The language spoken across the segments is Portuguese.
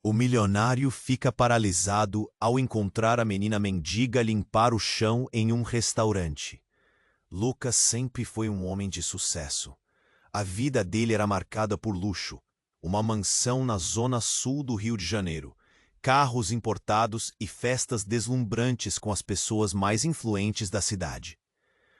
O milionário fica paralisado ao encontrar a menina mendiga limpar o chão em um restaurante. Lucas sempre foi um homem de sucesso. A vida dele era marcada por luxo, uma mansão na zona sul do Rio de Janeiro, carros importados e festas deslumbrantes com as pessoas mais influentes da cidade.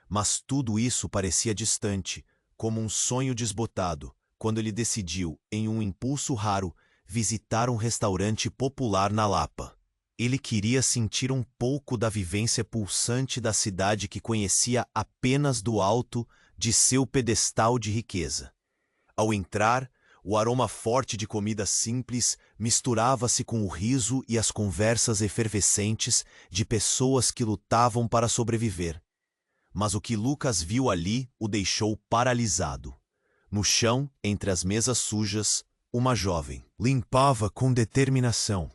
Mas tudo isso parecia distante, como um sonho desbotado, quando ele decidiu, em um impulso raro, visitar um restaurante popular na Lapa. Ele queria sentir um pouco da vivência pulsante da cidade que conhecia apenas do alto de seu pedestal de riqueza. Ao entrar, o aroma forte de comida simples misturava-se com o riso e as conversas efervescentes de pessoas que lutavam para sobreviver. Mas o que Lucas viu ali o deixou paralisado. No chão, entre as mesas sujas, uma jovem limpava com determinação.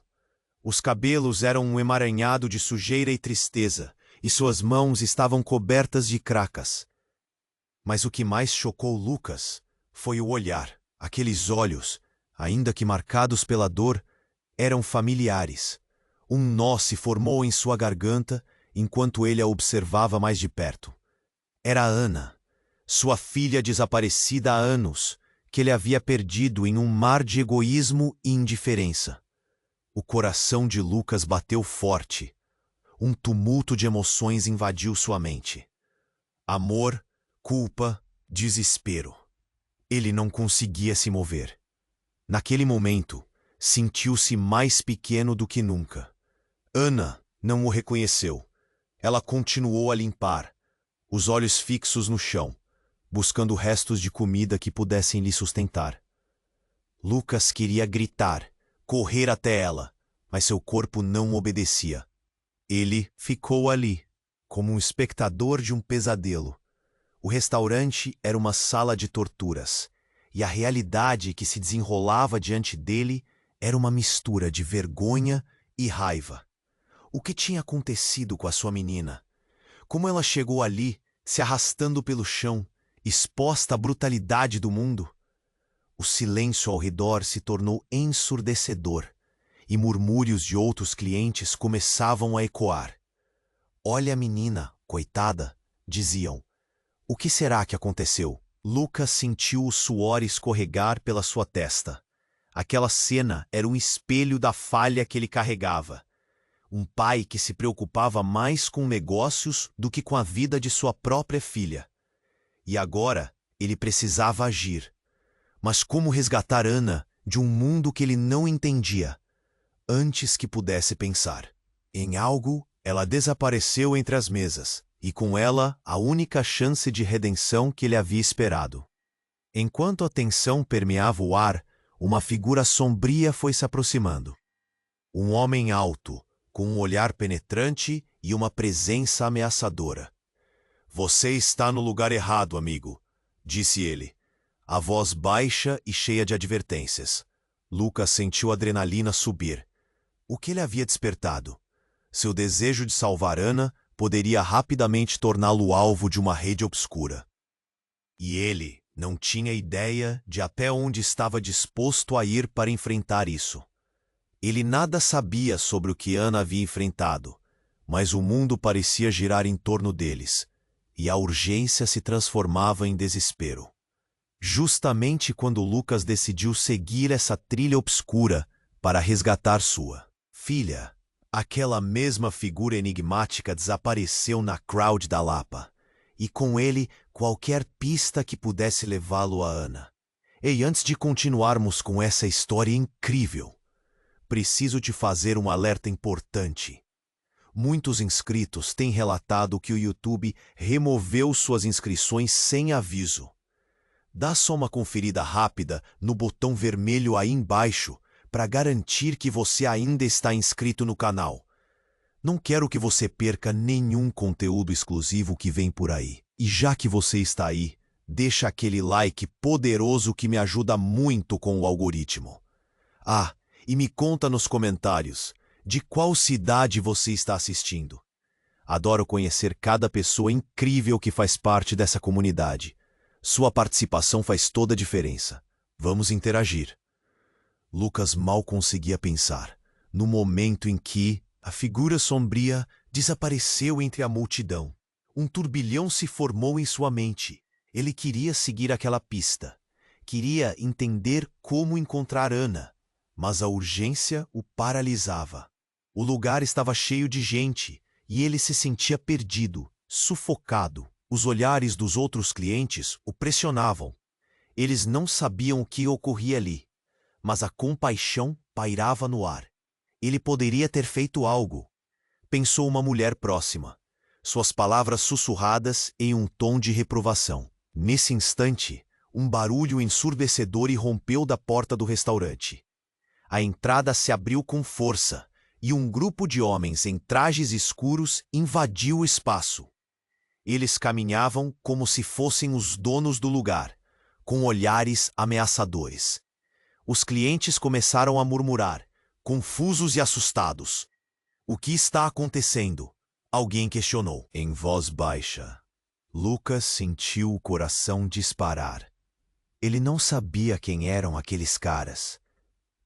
Os cabelos eram um emaranhado de sujeira e tristeza, e suas mãos estavam cobertas de cracas. Mas o que mais chocou Lucas foi o olhar. Aqueles olhos, ainda que marcados pela dor, eram familiares. Um nó se formou em sua garganta enquanto ele a observava mais de perto. Era Ana, sua filha desaparecida há anos, que ele havia perdido em um mar de egoísmo e indiferença. O coração de Lucas bateu forte. Um tumulto de emoções invadiu sua mente. Amor, culpa, desespero. Ele não conseguia se mover. Naquele momento, sentiu-se mais pequeno do que nunca. Ana não o reconheceu. Ela continuou a limpar, os olhos fixos no chão, buscando restos de comida que pudessem lhe sustentar. Lucas queria gritar, correr até ela, mas seu corpo não obedecia. Ele ficou ali, como um espectador de um pesadelo. O restaurante era uma sala de torturas, e a realidade que se desenrolava diante dele era uma mistura de vergonha e raiva. O que tinha acontecido com a sua menina? Como ela chegou ali, se arrastando pelo chão, exposta à brutalidade do mundo? O silêncio ao redor se tornou ensurdecedor, e murmúrios de outros clientes começavam a ecoar. "Olha a menina, coitada", diziam. O que será que aconteceu? Lucas sentiu o suor escorregar pela sua testa. Aquela cena era um espelho da falha que ele carregava. Um pai que se preocupava mais com negócios do que com a vida de sua própria filha. E agora ele precisava agir. Mas como resgatar Ana de um mundo que ele não entendia? Antes que pudesse pensar em algo, ela desapareceu entre as mesas, e com ela a única chance de redenção que ele havia esperado. Enquanto a tensão permeava o ar, uma figura sombria foi se aproximando. Um homem alto, com um olhar penetrante e uma presença ameaçadora. "Você está no lugar errado, amigo", disse ele, a voz baixa e cheia de advertências. Lucas sentiu a adrenalina subir. O que ele havia despertado? Seu desejo de salvar Ana poderia rapidamente torná-lo alvo de uma rede obscura. E ele não tinha ideia de até onde estava disposto a ir para enfrentar isso. Ele nada sabia sobre o que Ana havia enfrentado, mas o mundo parecia girar em torno deles, e a urgência se transformava em desespero. Justamente quando Lucas decidiu seguir essa trilha obscura para resgatar sua filha, aquela mesma figura enigmática desapareceu na crowd da Lapa, e com ele qualquer pista que pudesse levá-lo a Ana. Ei, antes de continuarmos com essa história incrível, preciso te fazer um alerta importante. Muitos inscritos têm relatado que o YouTube removeu suas inscrições sem aviso. Dá só uma conferida rápida no botão vermelho aí embaixo para garantir que você ainda está inscrito no canal. Não quero que você perca nenhum conteúdo exclusivo que vem por aí. E já que você está aí, deixa aquele like poderoso que me ajuda muito com o algoritmo. Ah, e me conta nos comentários de qual cidade você está assistindo. Adoro conhecer cada pessoa incrível que faz parte dessa comunidade. Sua participação faz toda a diferença. Vamos interagir. Lucas mal conseguia pensar, no momento em que a figura sombria desapareceu entre a multidão. Um turbilhão se formou em sua mente. Ele queria seguir aquela pista. Queria entender como encontrar Ana, mas a urgência o paralisava. O lugar estava cheio de gente e ele se sentia perdido, sufocado. Os olhares dos outros clientes o pressionavam. Eles não sabiam o que ocorria ali, mas a compaixão pairava no ar. Ele poderia ter feito algo, pensou uma mulher próxima, suas palavras sussurradas em um tom de reprovação. Nesse instante, um barulho ensurdecedor irrompeu da porta do restaurante. A entrada se abriu com força e um grupo de homens em trajes escuros invadiu o espaço. Eles caminhavam como se fossem os donos do lugar, com olhares ameaçadores. Os clientes começaram a murmurar, confusos e assustados. O que está acontecendo? Alguém questionou, em voz baixa. Lucas sentiu o coração disparar. Ele não sabia quem eram aqueles caras,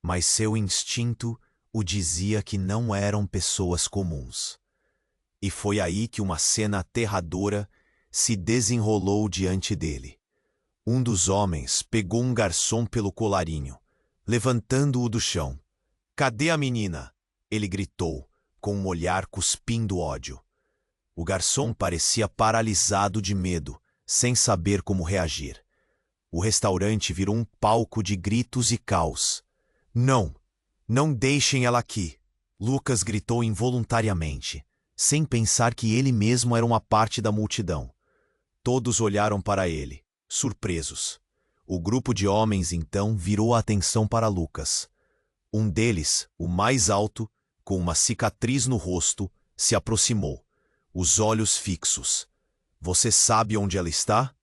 mas seu instinto o dizia que não eram pessoas comuns. E foi aí que uma cena aterradora se desenrolou diante dele. Um dos homens pegou um garçom pelo colarinho, levantando-o do chão. "Cadê a menina?" ele gritou, com um olhar cuspindo ódio. O garçom parecia paralisado de medo, sem saber como reagir. O restaurante virou um palco de gritos e caos. "Não! Não deixem ela aqui!" Lucas gritou involuntariamente, sem pensar que ele mesmo era uma parte da multidão. Todos olharam para ele, surpresos. O grupo de homens então virou a atenção para Lucas. Um deles, o mais alto, com uma cicatriz no rosto, se aproximou, os olhos fixos. "Você sabe onde ela está?"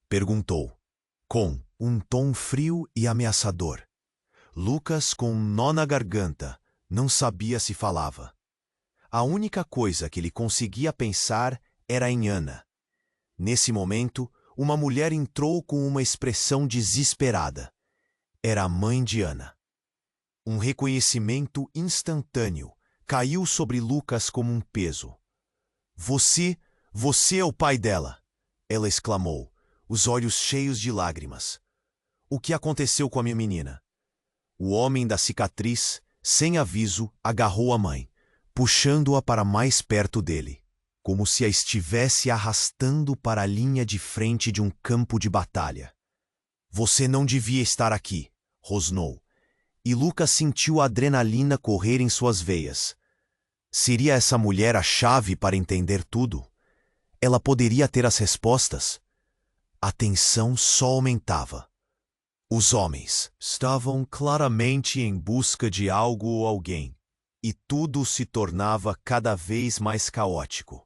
perguntou, com um tom frio e ameaçador. Lucas, com um nó na garganta, não sabia se falava. A única coisa que ele conseguia pensar era em Ana. Nesse momento, uma mulher entrou com uma expressão desesperada. Era a mãe de Ana. Um reconhecimento instantâneo caiu sobre Lucas como um peso. Você é o pai dela!" ela exclamou, os olhos cheios de lágrimas. "O que aconteceu com a minha menina?" O homem da cicatriz, sem aviso, agarrou a mãe, puxando-a para mais perto dele, como se a estivesse arrastando para a linha de frente de um campo de batalha. "Você não devia estar aqui", rosnou, e Lucas sentiu a adrenalina correr em suas veias. Seria essa mulher a chave para entender tudo? Ela poderia ter as respostas? A tensão só aumentava. Os homens estavam claramente em busca de algo ou alguém, e tudo se tornava cada vez mais caótico.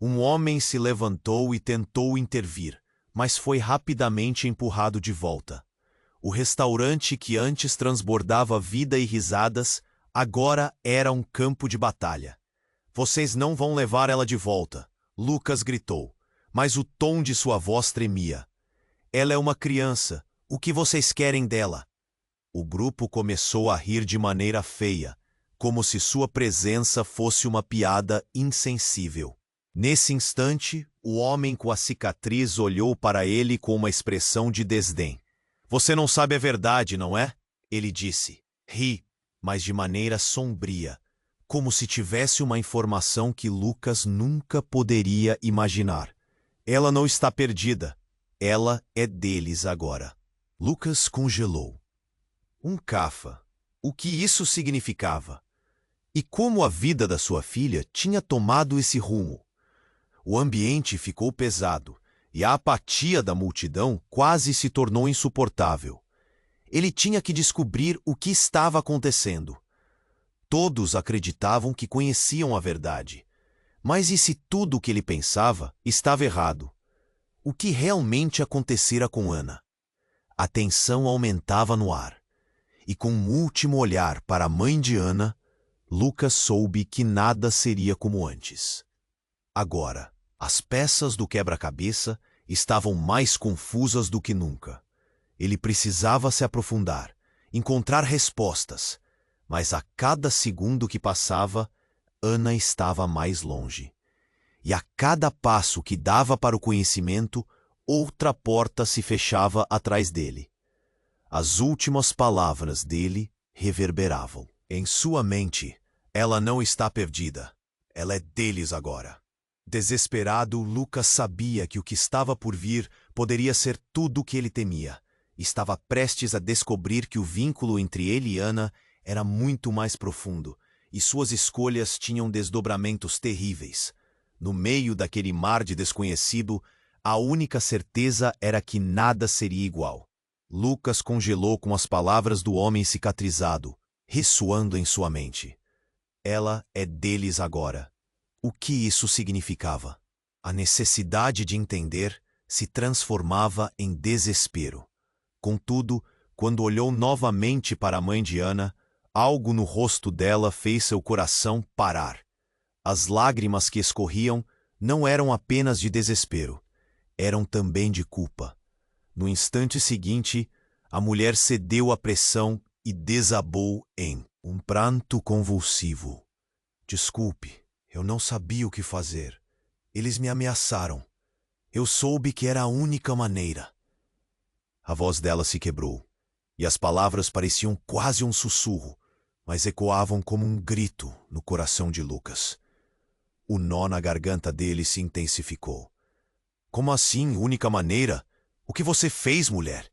Um homem se levantou e tentou intervir, mas foi rapidamente empurrado de volta. O restaurante que antes transbordava vida e risadas, agora era um campo de batalha. "Vocês não vão levar ela de volta", Lucas gritou, mas o tom de sua voz tremia. "Ela é uma criança. O que vocês querem dela?" O grupo começou a rir de maneira feia, como se sua presença fosse uma piada insensível. Nesse instante, o homem com a cicatriz olhou para ele com uma expressão de desdém. "Você não sabe a verdade, não é?" ele disse. Ri, mas de maneira sombria, como se tivesse uma informação que Lucas nunca poderia imaginar. "Ela não está perdida. Ela é deles agora." Lucas congelou. Um cafa. O que isso significava? E como a vida da sua filha tinha tomado esse rumo? O ambiente ficou pesado, e a apatia da multidão quase se tornou insuportável. Ele tinha que descobrir o que estava acontecendo. Todos acreditavam que conheciam a verdade. Mas e se tudo o que ele pensava estava errado? O que realmente acontecera com Ana? A tensão aumentava no ar. E com um último olhar para a mãe de Ana, Lucas soube que nada seria como antes. Agora, as peças do quebra-cabeça estavam mais confusas do que nunca. Ele precisava se aprofundar, encontrar respostas, mas a cada segundo que passava, Ana estava mais longe. E a cada passo que dava para o conhecimento, outra porta se fechava atrás dele. As últimas palavras dele reverberavam. Em sua mente, ela não está perdida. Ela é deles agora. Desesperado, Lucas sabia que o que estava por vir poderia ser tudo o que ele temia. Estava prestes a descobrir que o vínculo entre ele e Ana era muito mais profundo, e suas escolhas tinham desdobramentos terríveis. No meio daquele mar de desconhecido, a única certeza era que nada seria igual. Lucas congelou com as palavras do homem cicatrizado, ressoando em sua mente. Ela é deles agora. O que isso significava? A necessidade de entender se transformava em desespero. Contudo, quando olhou novamente para a mãe de Ana, algo no rosto dela fez seu coração parar. As lágrimas que escorriam não eram apenas de desespero, eram também de culpa. No instante seguinte, a mulher cedeu à pressão e desabou em um pranto convulsivo. Desculpe, eu não sabia o que fazer. Eles me ameaçaram. Eu soube que era a única maneira. A voz dela se quebrou, e as palavras pareciam quase um sussurro, mas ecoavam como um grito no coração de Lucas. O nó na garganta dele se intensificou. Como assim, única maneira? O que você fez, mulher?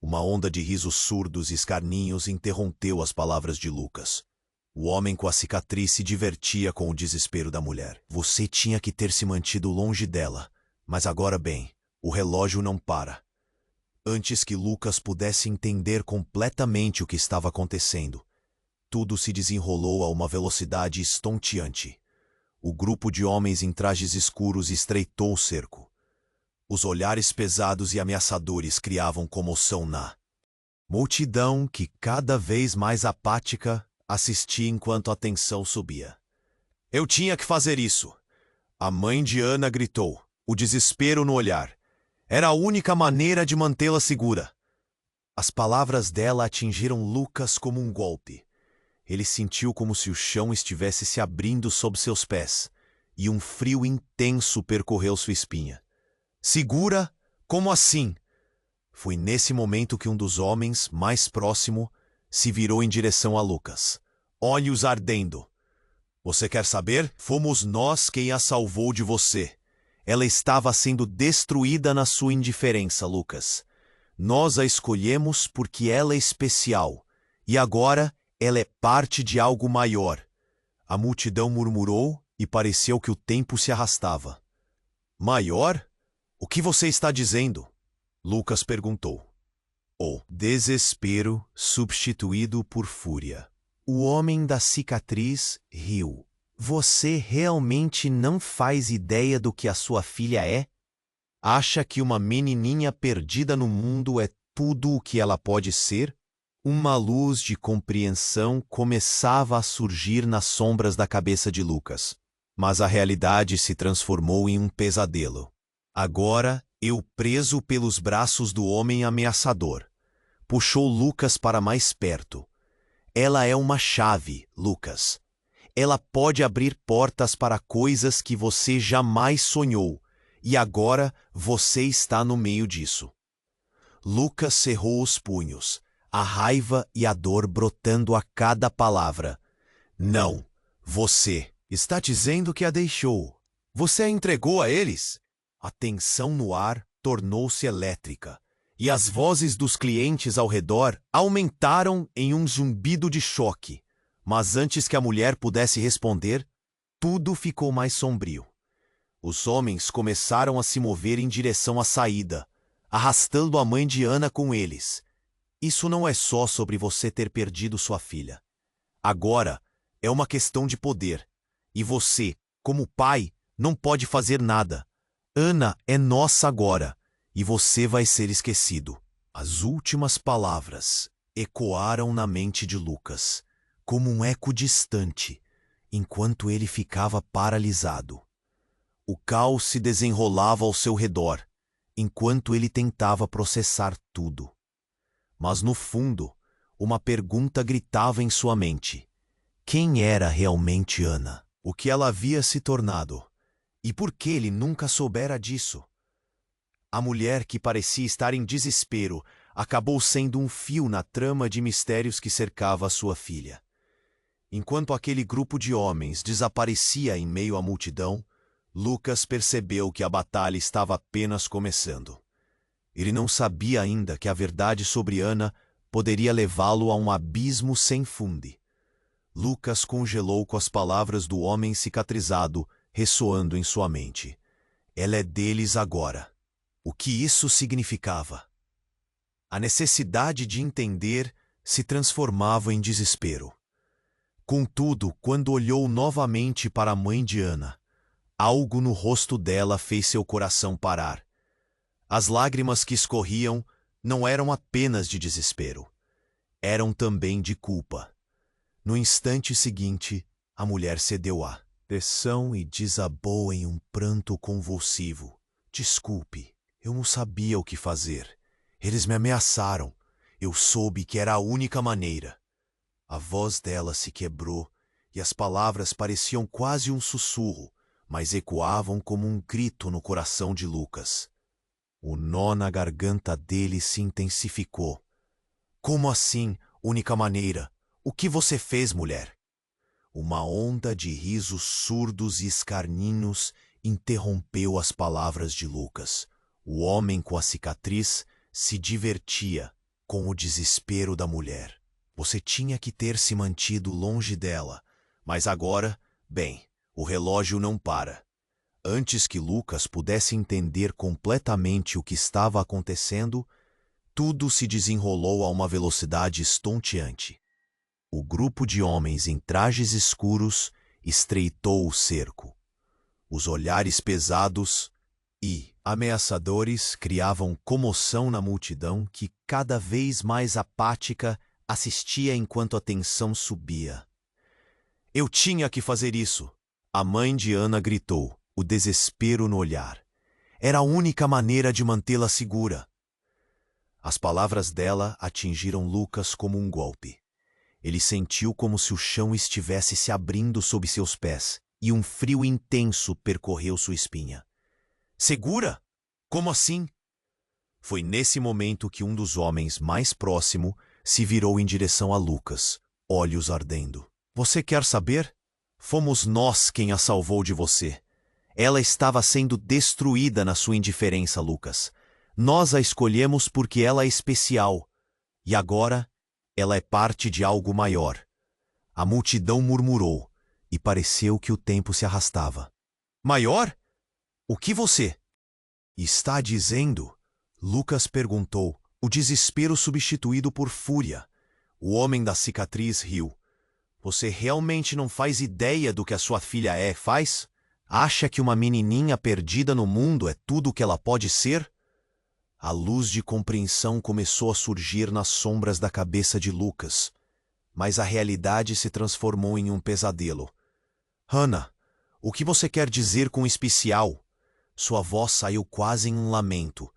Uma onda de risos surdos e escarninhos interrompeu as palavras de Lucas. O homem com a cicatriz se divertia com o desespero da mulher. Você tinha que ter se mantido longe dela, mas agora bem, o relógio não para. Antes que Lucas pudesse entender completamente o que estava acontecendo, tudo se desenrolou a uma velocidade estonteante. O grupo de homens em trajes escuros estreitou o cerco. Os olhares pesados e ameaçadores criavam comoção na multidão que, cada vez mais apática, assistia enquanto a tensão subia. Eu tinha que fazer isso. A mãe de Ana gritou, o desespero no olhar. Era a única maneira de mantê-la segura. As palavras dela atingiram Lucas como um golpe. Ele sentiu como se o chão estivesse se abrindo sob seus pés, e um frio intenso percorreu sua espinha. Segura? Como assim? Foi nesse momento que um dos homens, mais próximo, se virou em direção a Lucas, olhos ardendo. Você quer saber? Fomos nós quem a salvou de você. Ela estava sendo destruída na sua indiferença, Lucas. Nós a escolhemos porque ela é especial, e agora ela é parte de algo maior. A multidão murmurou e pareceu que o tempo se arrastava. Maior? O que você está dizendo? Lucas perguntou. O desespero substituído por fúria. O homem da cicatriz riu. Você realmente não faz ideia do que a sua filha é? Acha que uma menininha perdida no mundo é tudo o que ela pode ser? Uma luz de compreensão começava a surgir nas sombras da cabeça de Lucas, mas a realidade se transformou em um pesadelo. Agora, eu preso pelos braços do homem ameaçador. Puxou Lucas para mais perto. Ela é uma chave, Lucas. Ela pode abrir portas para coisas que você jamais sonhou, e agora você está no meio disso. Lucas cerrou os punhos, a raiva e a dor brotando a cada palavra. Não, você está dizendo que a deixou. Você a entregou a eles? A tensão no ar tornou-se elétrica, e as vozes dos clientes ao redor aumentaram em um zumbido de choque. Mas antes que a mulher pudesse responder, tudo ficou mais sombrio. Os homens começaram a se mover em direção à saída, arrastando a mãe de Ana com eles. Isso não é só sobre você ter perdido sua filha. Agora é uma questão de poder, e você, como pai, não pode fazer nada. Ana é nossa agora, e você vai ser esquecido. As últimas palavras ecoaram na mente de Lucas, como um eco distante, enquanto ele ficava paralisado. O caos se desenrolava ao seu redor, enquanto ele tentava processar tudo. Mas no fundo, Uma pergunta gritava em sua mente. Quem era realmente Ana? O que ela havia se tornado? E por que ele nunca soubera disso? A mulher, que parecia estar em desespero, acabou sendo um fio na trama de mistérios que cercava a sua filha. Enquanto aquele grupo de homens desaparecia em meio à multidão, Lucas percebeu que a batalha estava apenas começando. Ele não sabia ainda que a verdade sobre Ana poderia levá-lo a um abismo sem fundo. Lucas congelou com as palavras do homem cicatrizado ressoando em sua mente. Ela é deles agora. O que isso significava? A necessidade de entender se transformava em desespero. Contudo, quando olhou novamente para a mãe de Ana, algo no rosto dela fez seu coração parar. As lágrimas que escorriam não eram apenas de desespero, eram também de culpa. No instante seguinte, a mulher cedeu à pressão e desabou em um pranto convulsivo. Desculpe, eu não sabia o que fazer. Eles me ameaçaram. Eu soube que era a única maneira. A voz dela se quebrou e as palavras pareciam quase um sussurro, mas ecoavam como um grito no coração de Lucas. O nó na garganta dele se intensificou. Como assim, única maneira? O que você fez, mulher? Uma onda de risos surdos e escarninhos interrompeu as palavras de Lucas. O homem com a cicatriz se divertia com o desespero da mulher. Você tinha que ter se mantido longe dela, mas agora, bem, o relógio não para. Antes que Lucas pudesse entender completamente o que estava acontecendo, tudo se desenrolou a uma velocidade estonteante. O grupo de homens em trajes escuros estreitou o cerco. Os olhares pesados e ameaçadores criavam comoção na multidão que, cada vez mais apática, assistia enquanto a tensão subia. Eu tinha que fazer isso! A mãe de Ana gritou, o desespero no olhar. Era a única maneira de mantê-la segura. As palavras dela atingiram Lucas como um golpe. Ele sentiu como se o chão estivesse se abrindo sob seus pés e um frio intenso percorreu sua espinha. Segura? Como assim? Foi nesse momento que um dos homens mais próximo se virou em direção a Lucas, olhos ardendo. Você quer saber? Fomos nós quem a salvou de você. Ela estava sendo destruída na sua indiferença, Lucas. Nós a escolhemos porque ela é especial. E agora, ela é parte de algo maior. A multidão murmurou, e pareceu que o tempo se arrastava. Maior? O que você está dizendo? Lucas perguntou, o desespero substituído por fúria. O homem da cicatriz riu. Você realmente não faz ideia do que a sua filha faz? Acha que uma menininha perdida no mundo é tudo o que ela pode ser? A luz de compreensão começou a surgir nas sombras da cabeça de Lucas, mas a realidade se transformou em um pesadelo. Hannah, o que você quer dizer com especial? Sua voz saiu quase em um lamento.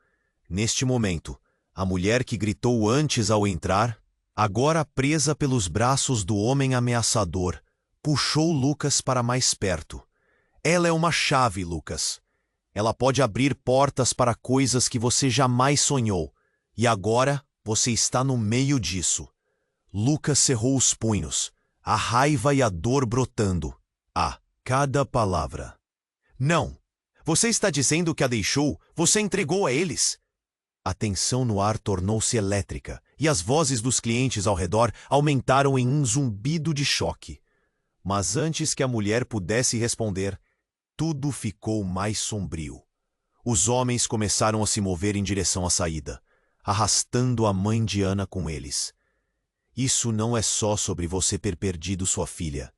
Neste momento, a mulher que gritou antes ao entrar, agora presa pelos braços do homem ameaçador, puxou Lucas para mais perto. Ela é uma chave, Lucas. Ela pode abrir portas para coisas que você jamais sonhou. E agora você está no meio disso. Lucas cerrou os punhos, a raiva e a dor brotando a cada palavra. Não! Você está dizendo que a deixou, você entregou a eles. A tensão no ar tornou-se elétrica e as vozes dos clientes ao redor aumentaram em um zumbido de choque. Mas antes que a mulher pudesse responder, tudo ficou mais sombrio. Os homens começaram a se mover em direção à saída, arrastando a mãe de Ana com eles. Isso não é só sobre você ter perdido sua filha.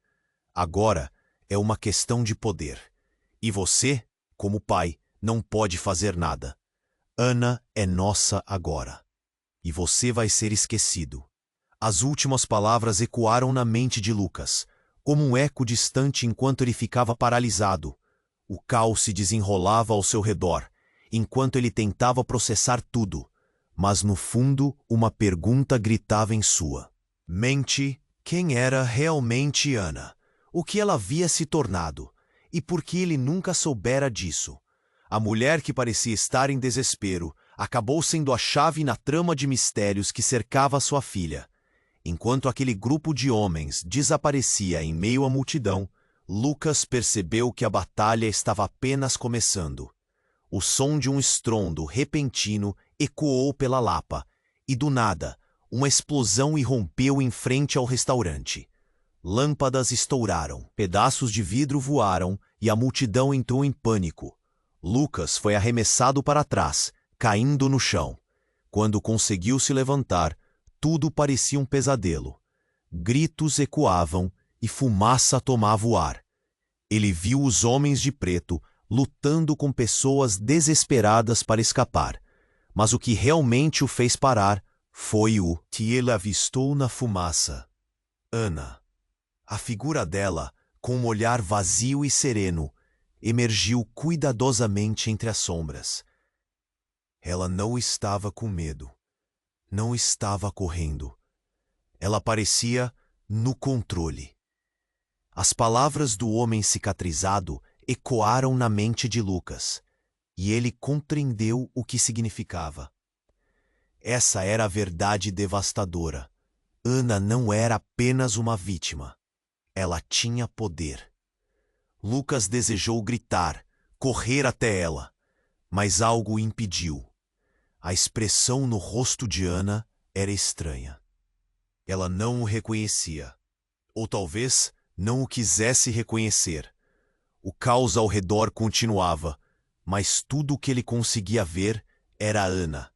Agora é uma questão de poder. E você, como pai, não pode fazer nada. Ana é nossa agora. E você vai ser esquecido. As últimas palavras ecoaram na mente de Lucas, como um eco distante enquanto ele ficava paralisado. O caos se desenrolava ao seu redor, enquanto ele tentava processar tudo, mas no fundo uma pergunta gritava em sua Mente, quem era realmente Ana, o que ela havia se tornado, e por que ele nunca soubera disso. A mulher que parecia estar em desespero acabou sendo a chave na trama de mistérios que cercava sua filha. Enquanto aquele grupo de homens desaparecia em meio à multidão, Lucas percebeu que a batalha estava apenas começando. O som de um estrondo repentino ecoou pela Lapa, e do nada, uma explosão irrompeu em frente ao restaurante. Lâmpadas estouraram, pedaços de vidro voaram e a multidão entrou em pânico. Lucas foi arremessado para trás, caindo no chão. Quando conseguiu se levantar, tudo parecia um pesadelo. Gritos ecoavam e fumaça tomava o ar. Ele viu os homens de preto lutando com pessoas desesperadas para escapar. Mas o que realmente o fez parar foi o que ele avistou na fumaça. Ana. A figura dela, com um olhar vazio e sereno, emergiu cuidadosamente entre as sombras. Ela não estava com medo. Não estava correndo. Ela parecia no controle. As palavras do homem cicatrizado ecoaram na mente de Lucas, e ele compreendeu o que significava. Essa era a verdade devastadora. Ana não era apenas uma vítima. Ela tinha poder. Lucas desejou gritar, correr até ela, mas algo o impediu. A expressão no rosto de Ana era estranha. Ela não o reconhecia. Ou talvez não o quisesse reconhecer. O caos ao redor continuava, mas tudo o que ele conseguia ver era Ana,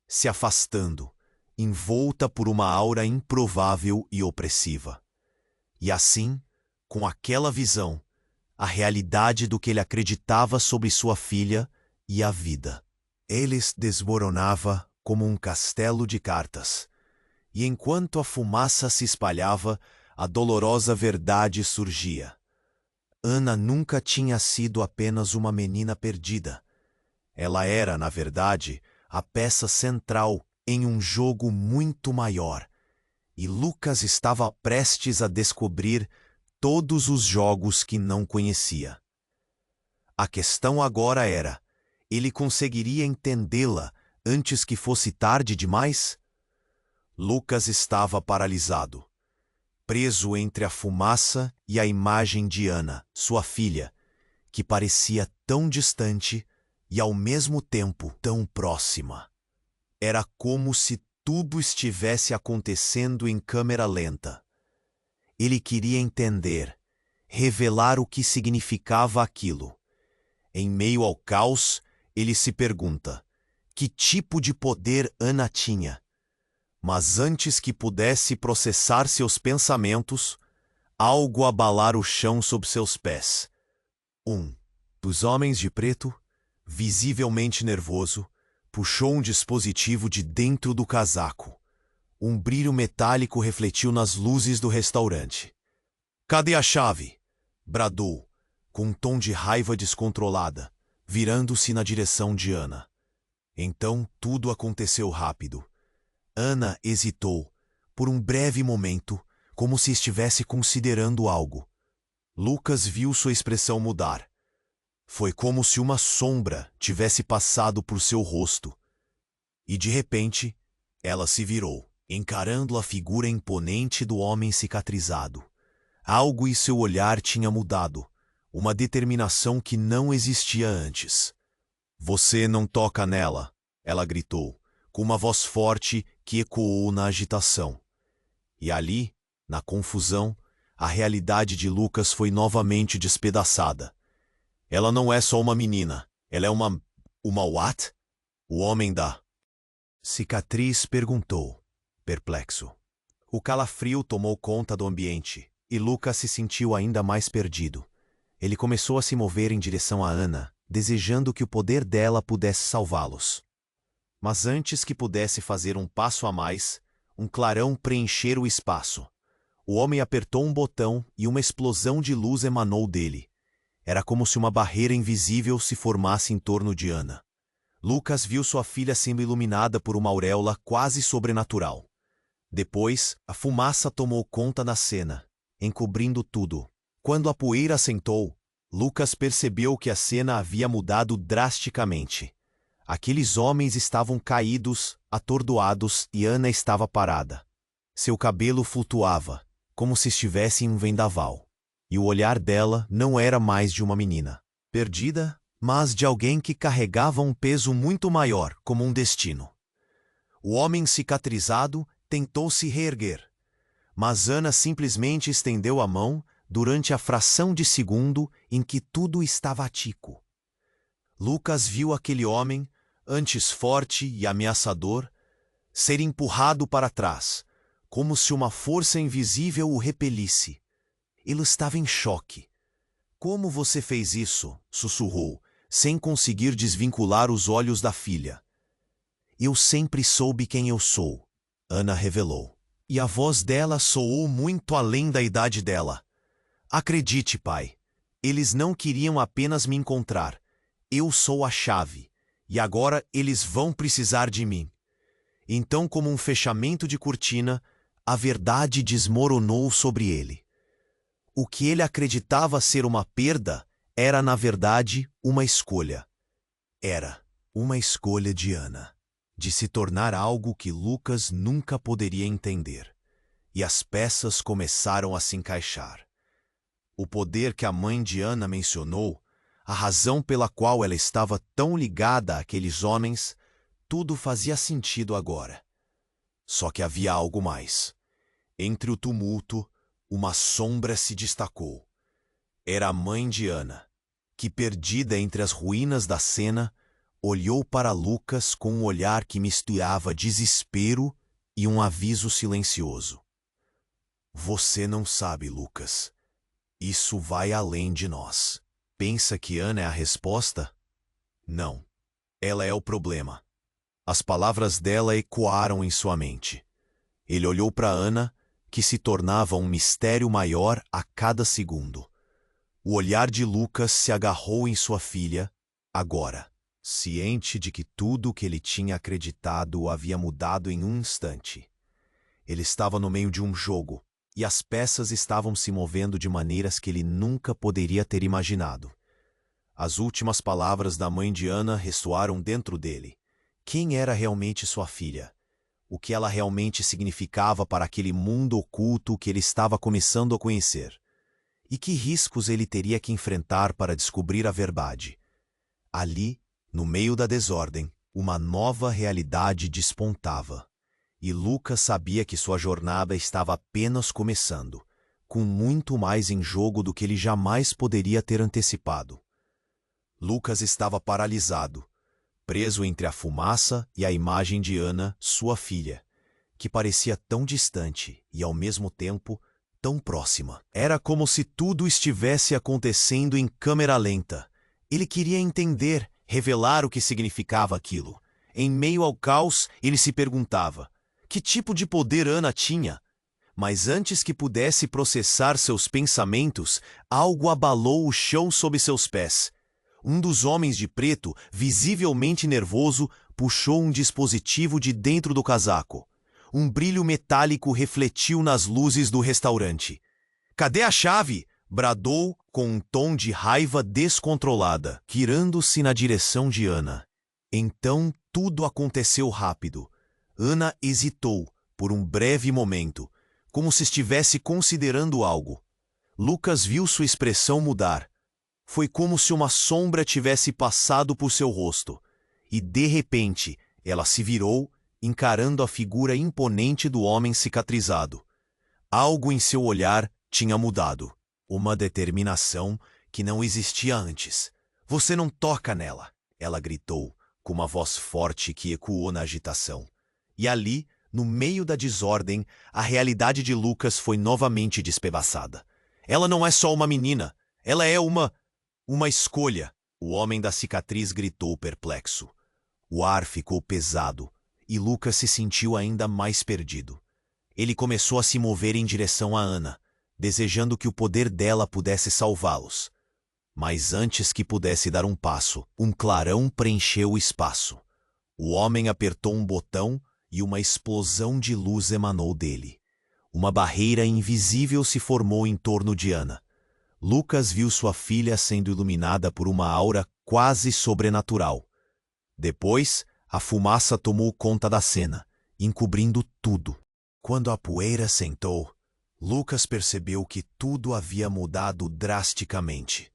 se afastando, envolta por uma aura improvável e opressiva. E assim, com aquela visão, a realidade do que ele acreditava sobre sua filha e a vida. Ele desmoronava como um castelo de cartas, e enquanto a fumaça se espalhava, a dolorosa verdade surgia. Ana nunca tinha sido apenas uma menina perdida. Ela era, na verdade, a peça central em um jogo muito maior, e Lucas estava prestes a descobrir todos os jogos que não conhecia. A questão agora era: ele conseguiria entendê-la antes que fosse tarde demais? Lucas estava paralisado, preso entre a fumaça e a imagem de Ana, sua filha, que parecia tão distante e ao mesmo tempo tão próxima. Era como se tudo estivesse acontecendo em câmera lenta. Ele queria entender, revelar o que significava aquilo. Em meio ao caos, ele se pergunta: que tipo de poder Ana tinha? Mas antes que pudesse processar seus pensamentos, algo abalara o chão sob seus pés. Um dos homens de preto, visivelmente nervoso, puxou um dispositivo de dentro do casaco. Um brilho metálico refletiu nas luzes do restaurante. "Cadê a chave?" bradou, com um tom de raiva descontrolada, virando-se na direção de Ana. Então tudo aconteceu rápido. Ana hesitou, por um breve momento, como se estivesse considerando algo. Lucas viu sua expressão mudar. Foi como se uma sombra tivesse passado por seu rosto. E de repente, ela se virou, encarando a figura imponente do homem cicatrizado. Algo em seu olhar tinha mudado, uma determinação que não existia antes. "Você não toca nela", ela gritou, com uma voz forte que ecoou na agitação. E ali, na confusão, a realidade de Lucas foi novamente despedaçada. "Ela não é só uma menina, ela é uma what?" O homem da cicatriz perguntou, perplexo. O calafrio tomou conta do ambiente, e Lucas se sentiu ainda mais perdido. Ele começou a se mover em direção a Ana, desejando que o poder dela pudesse salvá-los. Mas antes que pudesse fazer um passo a mais, um clarão preenchera o espaço. O homem apertou um botão e uma explosão de luz emanou dele. Era como se uma barreira invisível se formasse em torno de Ana. Lucas viu sua filha sendo iluminada por uma auréola quase sobrenatural. Depois, a fumaça tomou conta da cena, encobrindo tudo. Quando a poeira assentou, Lucas percebeu que a cena havia mudado drasticamente. Aqueles homens estavam caídos, atordoados, e Ana estava parada. Seu cabelo flutuava, como se estivesse em um vendaval. E o olhar dela não era mais de uma menina perdida, mas de alguém que carregava um peso muito maior, como um destino. O homem cicatrizado tentou se reerguer, mas Ana simplesmente estendeu a mão durante a fração de segundo em que tudo estava a tico. Lucas viu aquele homem, antes forte e ameaçador, ser empurrado para trás, como se uma força invisível o repelisse. Ele estava em choque. "Como você fez isso?", sussurrou, sem conseguir desvincular os olhos da filha. "Eu sempre soube quem eu sou", Ana revelou. E a voz dela soou muito além da idade dela. "Acredite, pai, eles não queriam apenas me encontrar. Eu sou a chave, e agora eles vão precisar de mim." Então, como um fechamento de cortina, a verdade desmoronou sobre ele. O que ele acreditava ser uma perda era, na verdade, uma escolha. Era uma escolha de Ana, de se tornar algo que Lucas nunca poderia entender. E as peças começaram a se encaixar. O poder que a mãe de Ana mencionou, a razão pela qual ela estava tão ligada àqueles homens, tudo fazia sentido agora. Só que havia algo mais. Entre o tumulto, uma sombra se destacou. Era a mãe de Ana, que, perdida entre as ruínas da cena, olhou para Lucas com um olhar que misturava desespero e um aviso silencioso. "Você não sabe, Lucas. Isso vai além de nós." Pensa que Ana é a resposta? Não. Ela é o problema. As palavras dela ecoaram em sua mente. Ele olhou para Ana, que se tornava um mistério maior a cada segundo. O olhar de Lucas se agarrou em sua filha, agora, ciente de que tudo o que ele tinha acreditado havia mudado em um instante. Ele estava no meio de um jogo, e as peças estavam se movendo de maneiras que ele nunca poderia ter imaginado. As últimas palavras da mãe de Ana ressoaram dentro dele. Quem era realmente sua filha? O que ela realmente significava para aquele mundo oculto que ele estava começando a conhecer? E que riscos ele teria que enfrentar para descobrir a verdade? Ali, no meio da desordem, uma nova realidade despontava. E Lucas sabia que sua jornada estava apenas começando, com muito mais em jogo do que ele jamais poderia ter antecipado. Lucas estava paralisado, preso entre a fumaça e a imagem de Ana, sua filha, que parecia tão distante e, ao mesmo tempo, tão próxima. Era como se tudo estivesse acontecendo em câmera lenta. Ele queria entender, revelar o que significava aquilo. Em meio ao caos, ele se perguntava: que tipo de poder Ana tinha? Mas antes que pudesse processar seus pensamentos, algo abalou o chão sob seus pés. Um dos homens de preto, visivelmente nervoso, puxou um dispositivo de dentro do casaco. Um brilho metálico refletiu nas luzes do restaurante. "Cadê a chave?" bradou com um tom de raiva descontrolada, virando-se na direção de Ana. Então tudo aconteceu rápido. Ana hesitou por um breve momento, como se estivesse considerando algo. Lucas viu sua expressão mudar. Foi como se uma sombra tivesse passado por seu rosto, e de repente ela se virou, encarando a figura imponente do homem cicatrizado. Algo em seu olhar tinha mudado, uma determinação que não existia antes. "Você não toca nela!" ela gritou, com uma voz forte que ecoou na agitação. E ali, no meio da desordem, a realidade de Lucas foi novamente despedaçada. "Ela não é só uma menina, ela é uma escolha!" O homem da cicatriz gritou perplexo. O ar ficou pesado, e Lucas se sentiu ainda mais perdido. Ele começou a se mover em direção a Ana, desejando que o poder dela pudesse salvá-los. Mas antes que pudesse dar um passo, um clarão preencheu o espaço. O homem apertou um botão e uma explosão de luz emanou dele. Uma barreira invisível se formou em torno de Ana. Lucas viu sua filha sendo iluminada por uma aura quase sobrenatural. Depois, a fumaça tomou conta da cena, encobrindo tudo. Quando a poeira sentou, Lucas percebeu que tudo havia mudado drasticamente.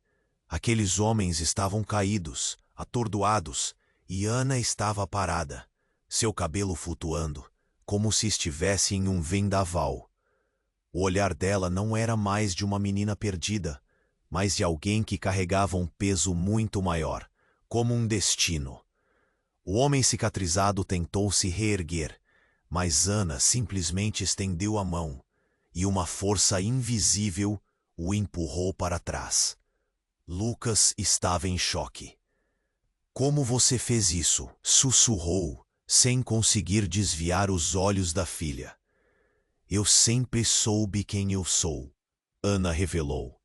Aqueles homens estavam caídos, atordoados, e Ana estava parada, seu cabelo flutuando, como se estivesse em um vendaval. O olhar dela não era mais de uma menina perdida, mas de alguém que carregava um peso muito maior, como um destino. O homem cicatrizado tentou se reerguer, mas Ana simplesmente estendeu a mão, e uma força invisível o empurrou para trás. Lucas estava em choque. "Como você fez isso?", sussurrou, sem conseguir desviar os olhos da filha. "Eu sempre soube quem eu sou", Ana revelou,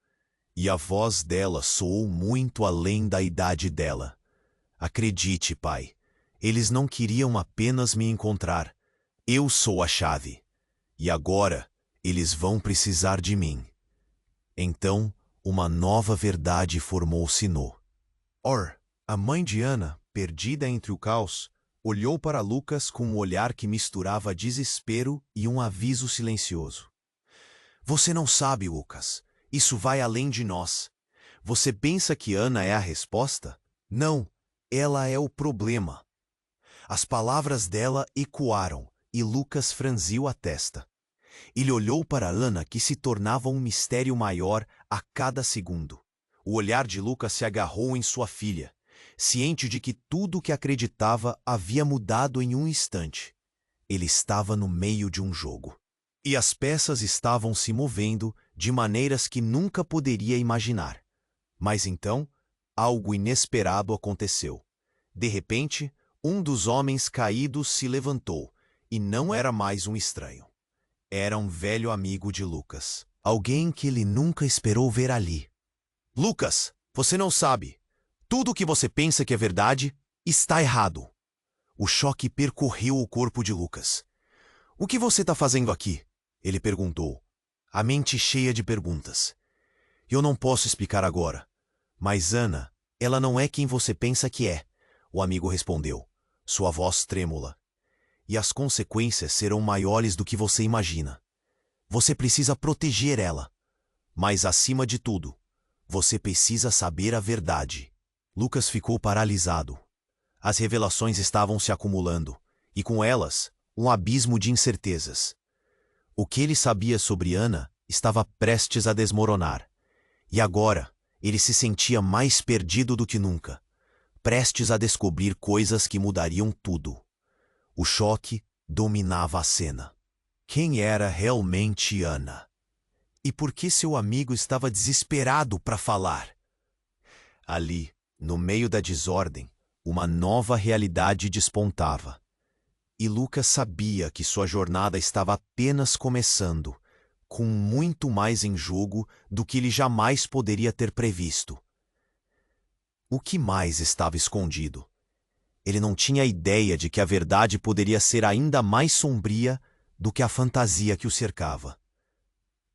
e a voz dela soou muito além da idade dela. "Acredite, pai, eles não queriam apenas me encontrar. Eu sou a chave. E agora, eles vão precisar de mim." Então, uma nova verdade formou-se no. A mãe de Ana, perdida entre o caos, olhou para Lucas com um olhar que misturava desespero e um aviso silencioso. "Você não sabe, Lucas. Isso vai além de nós. Você pensa que Ana é a resposta? Não, ela é o problema." As palavras dela ecoaram e Lucas franziu a testa. Ele olhou para Ana, que se tornava um mistério maior a cada segundo. O olhar de Lucas se agarrou em sua filha, ciente de que tudo o que acreditava havia mudado em um instante. Ele estava no meio de um jogo. E as peças estavam se movendo de maneiras que nunca poderia imaginar. Mas então, algo inesperado aconteceu. De repente, um dos homens caídos se levantou, e não era mais um estranho. Era um velho amigo de Lucas. Alguém que ele nunca esperou ver ali. "Lucas, você não sabe. Tudo o que você pensa que é verdade está errado." O choque percorreu o corpo de Lucas. "O que você está fazendo aqui?", ele perguntou, a mente cheia de perguntas. "Eu não posso explicar agora. Mas Ana, ela não é quem você pensa que é", o amigo respondeu, sua voz trêmula. "E as consequências serão maiores do que você imagina. Você precisa proteger ela. Mas, acima de tudo, você precisa saber a verdade." Lucas ficou paralisado. As revelações estavam se acumulando, e com elas, um abismo de incertezas. O que ele sabia sobre Ana estava prestes a desmoronar. E agora, ele se sentia mais perdido do que nunca, prestes a descobrir coisas que mudariam tudo. O choque dominava a cena. Quem era realmente Ana? E por que seu amigo estava desesperado para falar? Ali, no meio da desordem, uma nova realidade despontava. E Lucas sabia que sua jornada estava apenas começando, com muito mais em jogo do que ele jamais poderia ter previsto. O que mais estava escondido? Ele não tinha ideia de que a verdade poderia ser ainda mais sombria do que a fantasia que o cercava.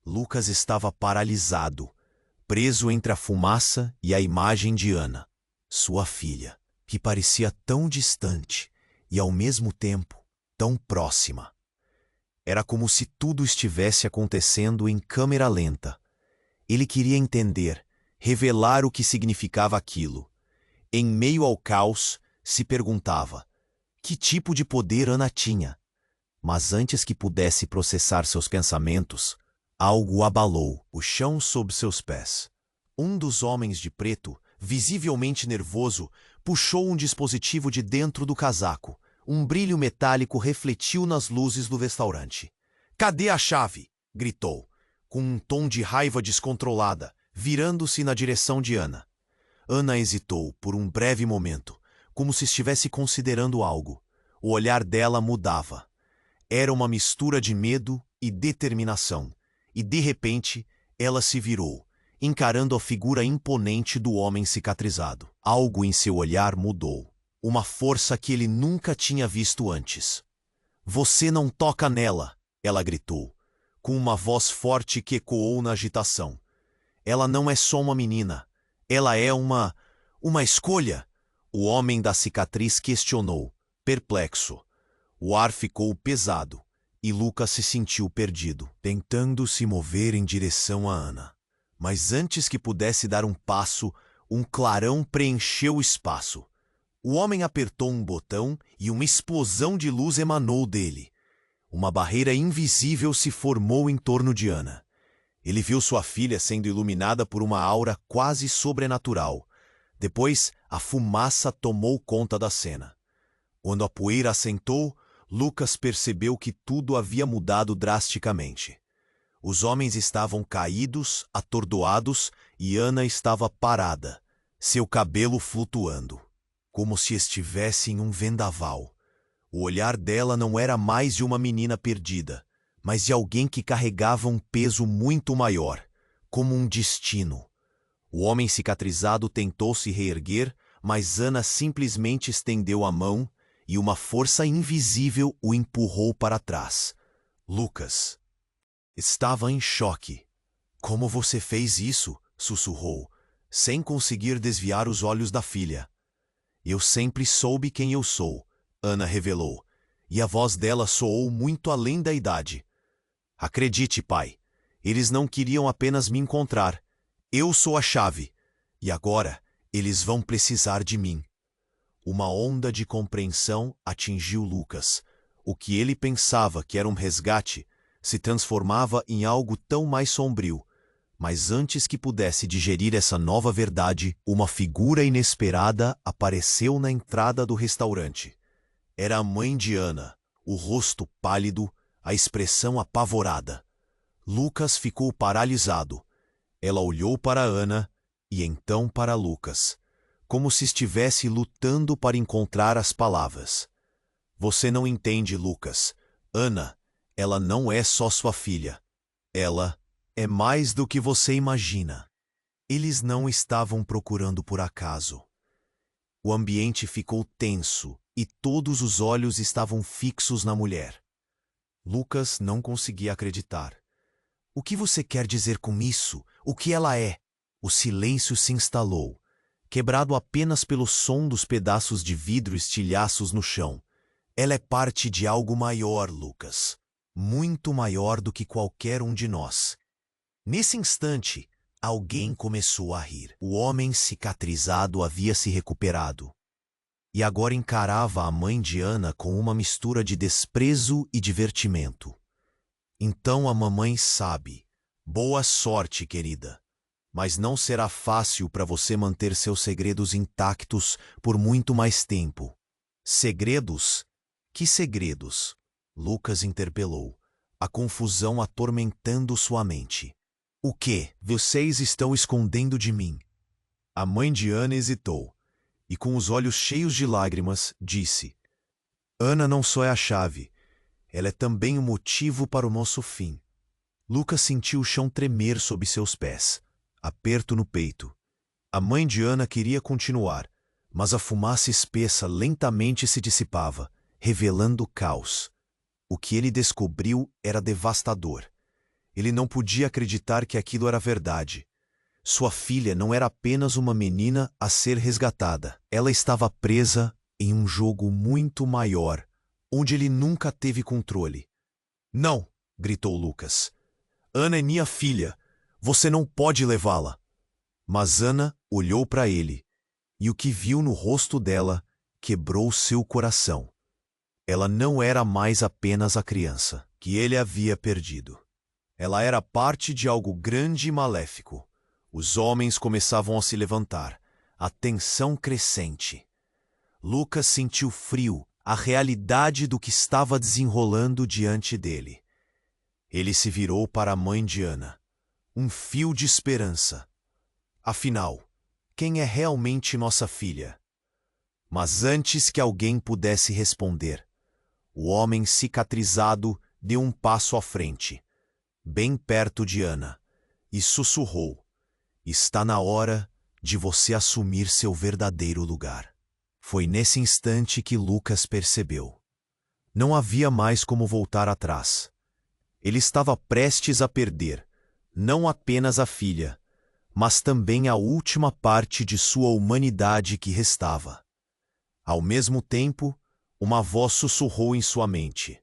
Lucas estava paralisado, preso entre a fumaça e a imagem de Ana, sua filha, que parecia tão distante e, ao mesmo tempo, tão próxima. Era como se tudo estivesse acontecendo em câmera lenta. Ele queria entender, revelar o que significava aquilo. Em meio ao caos, se perguntava: que tipo de poder Ana tinha? Mas antes que pudesse processar seus pensamentos, algo abalou o chão sob seus pés. Um dos homens de preto, visivelmente nervoso, puxou um dispositivo de dentro do casaco. Um brilho metálico refletiu nas luzes do restaurante. "Cadê a chave?", gritou, com um tom de raiva descontrolada, virando-se na direção de Ana. Ana hesitou por um breve momento, como se estivesse considerando algo. O olhar dela mudava. Era uma mistura de medo e determinação, e de repente ela se virou, encarando a figura imponente do homem cicatrizado. Algo em seu olhar mudou, uma força que ele nunca tinha visto antes. Você não toca nela, ela gritou, com uma voz forte que ecoou na agitação. Ela não é só uma menina. Ela é uma escolha. O homem da cicatriz questionou, perplexo. O ar ficou pesado e Lucas se sentiu perdido, tentando se mover em direção a Ana. Mas antes que pudesse dar um passo, um clarão preencheu o espaço. O homem apertou um botão e uma explosão de luz emanou dele. Uma barreira invisível se formou em torno de Ana. Ele viu sua filha sendo iluminada por uma aura quase sobrenatural. Depois, a fumaça tomou conta da cena. Quando a poeira assentou, Lucas percebeu que tudo havia mudado drasticamente. Os homens estavam caídos, atordoados, e Ana estava parada, seu cabelo flutuando, como se estivesse em um vendaval. O olhar dela não era mais de uma menina perdida, mas de alguém que carregava um peso muito maior, como um destino. O homem cicatrizado tentou se reerguer, mas Ana simplesmente estendeu a mão e uma força invisível o empurrou para trás. Lucas estava em choque. Como você fez isso? Sussurrou, sem conseguir desviar os olhos da filha. Eu sempre soube quem eu sou, Ana revelou, e a voz dela soou muito além da idade. Acredite, pai, eles não queriam apenas me encontrar. Eu sou a chave, e agora eles vão precisar de mim. Uma onda de compreensão atingiu Lucas. O que ele pensava que era um resgate se transformava em algo tão mais sombrio. Mas antes que pudesse digerir essa nova verdade, uma figura inesperada apareceu na entrada do restaurante. Era a mãe de Ana, o rosto pálido, a expressão apavorada. Lucas ficou paralisado. Ela olhou para Ana e então para Lucas, como se estivesse lutando para encontrar as palavras. Você não entende, Lucas. Ana, ela não é só sua filha. Ela é mais do que você imagina. Eles não estavam procurando por acaso. O ambiente ficou tenso e todos os olhos estavam fixos na mulher. Lucas não conseguia acreditar. O que você quer dizer com isso? O que ela é? O silêncio se instalou, quebrado apenas pelo som dos pedaços de vidro estilhaços no chão. Ela é parte de algo maior, Lucas. Muito maior do que qualquer um de nós. Nesse instante, alguém começou a rir. O homem cicatrizado havia se recuperado. E agora encarava a mãe de Ana com uma mistura de desprezo e divertimento. Então a mamãe sabe. Boa sorte, querida. Mas não será fácil para você manter seus segredos intactos por muito mais tempo. Segredos? Que segredos? Lucas interpelou, a confusão atormentando sua mente. O que vocês estão escondendo de mim? A mãe de Ana hesitou, e com os olhos cheios de lágrimas, disse: Ana não só é a chave, ela é também o motivo para o nosso fim. Lucas sentiu o chão tremer sob seus pés, aperto no peito. A mãe de Ana queria continuar, mas a fumaça espessa lentamente se dissipava, revelando caos. O que ele descobriu era devastador. Ele não podia acreditar que aquilo era verdade. Sua filha não era apenas uma menina a ser resgatada. Ela estava presa em um jogo muito maior, onde ele nunca teve controle. Não! Gritou Lucas. Ana é minha filha. Você não pode levá-la. Mas Ana olhou para ele, e o que viu no rosto dela quebrou seu coração. Ela não era mais apenas a criança que ele havia perdido. Ela era parte de algo grande e maléfico. Os homens começavam a se levantar, a tensão crescente. Lucas sentiu frio, a realidade do que estava desenrolando diante dele. Ele se virou para a mãe de Ana. Um fio de esperança. Afinal, quem é realmente nossa filha? Mas antes que alguém pudesse responder, o homem cicatrizado deu um passo à frente, bem perto de Ana, e sussurrou: Está na hora de você assumir seu verdadeiro lugar. Foi nesse instante que Lucas percebeu. Não havia mais como voltar atrás. Ele estava prestes a perder, não apenas a filha, mas também a última parte de sua humanidade que restava. Ao mesmo tempo, uma voz sussurrou em sua mente: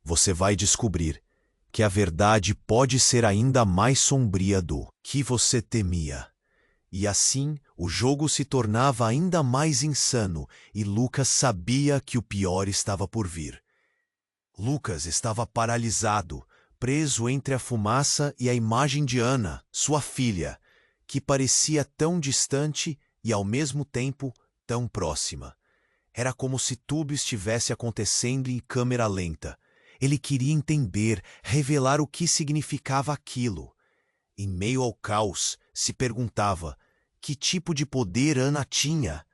você vai descobrir que a verdade pode ser ainda mais sombria do que você temia. E assim, o jogo se tornava ainda mais insano e Lucas sabia que o pior estava por vir. Lucas estava paralisado, preso entre a fumaça e a imagem de Ana, sua filha, que parecia tão distante e, ao mesmo tempo, tão próxima. Era como se tudo estivesse acontecendo em câmera lenta. Ele queria entender, revelar o que significava aquilo. Em meio ao caos, se perguntava que tipo de poder Ana tinha.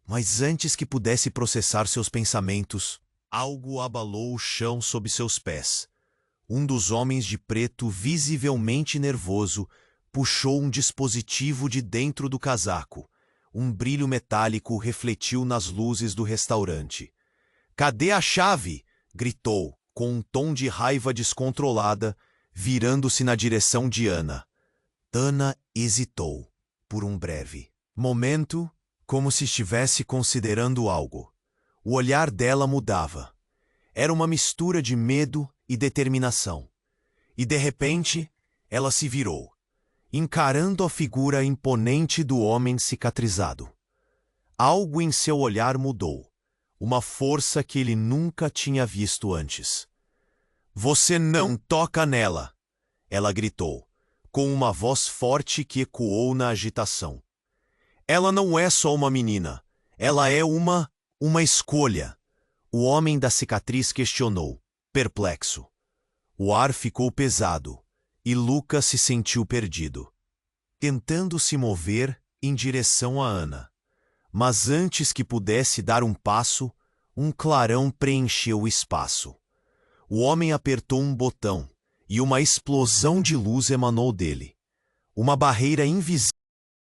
Mas antes que pudesse processar seus pensamentos, algo abalou o chão sob seus pés. Um dos homens de preto, visivelmente nervoso, puxou um dispositivo de dentro do casaco. Um brilho metálico refletiu nas luzes do restaurante. "Cadê a chave?" gritou, com um tom de raiva descontrolada, virando-se na direção de Ana. Ana hesitou, por um breve momento, como se estivesse considerando algo. O olhar dela mudava. Era uma mistura de medo e determinação. E, de repente, ela se virou, encarando a figura imponente do homem cicatrizado. Algo em seu olhar mudou, uma força que ele nunca tinha visto antes. "Você não toca nela!" ela gritou, com uma voz forte que ecoou na agitação. "Ela não é só uma menina, ela é uma escolha." O homem da cicatriz questionou, perplexo. O ar ficou pesado, e Lucas se sentiu perdido, tentando se mover em direção a Ana. Mas antes que pudesse dar um passo, um clarão preencheu o espaço. O homem apertou um botão, e uma explosão de luz emanou dele. Uma barreira invisível,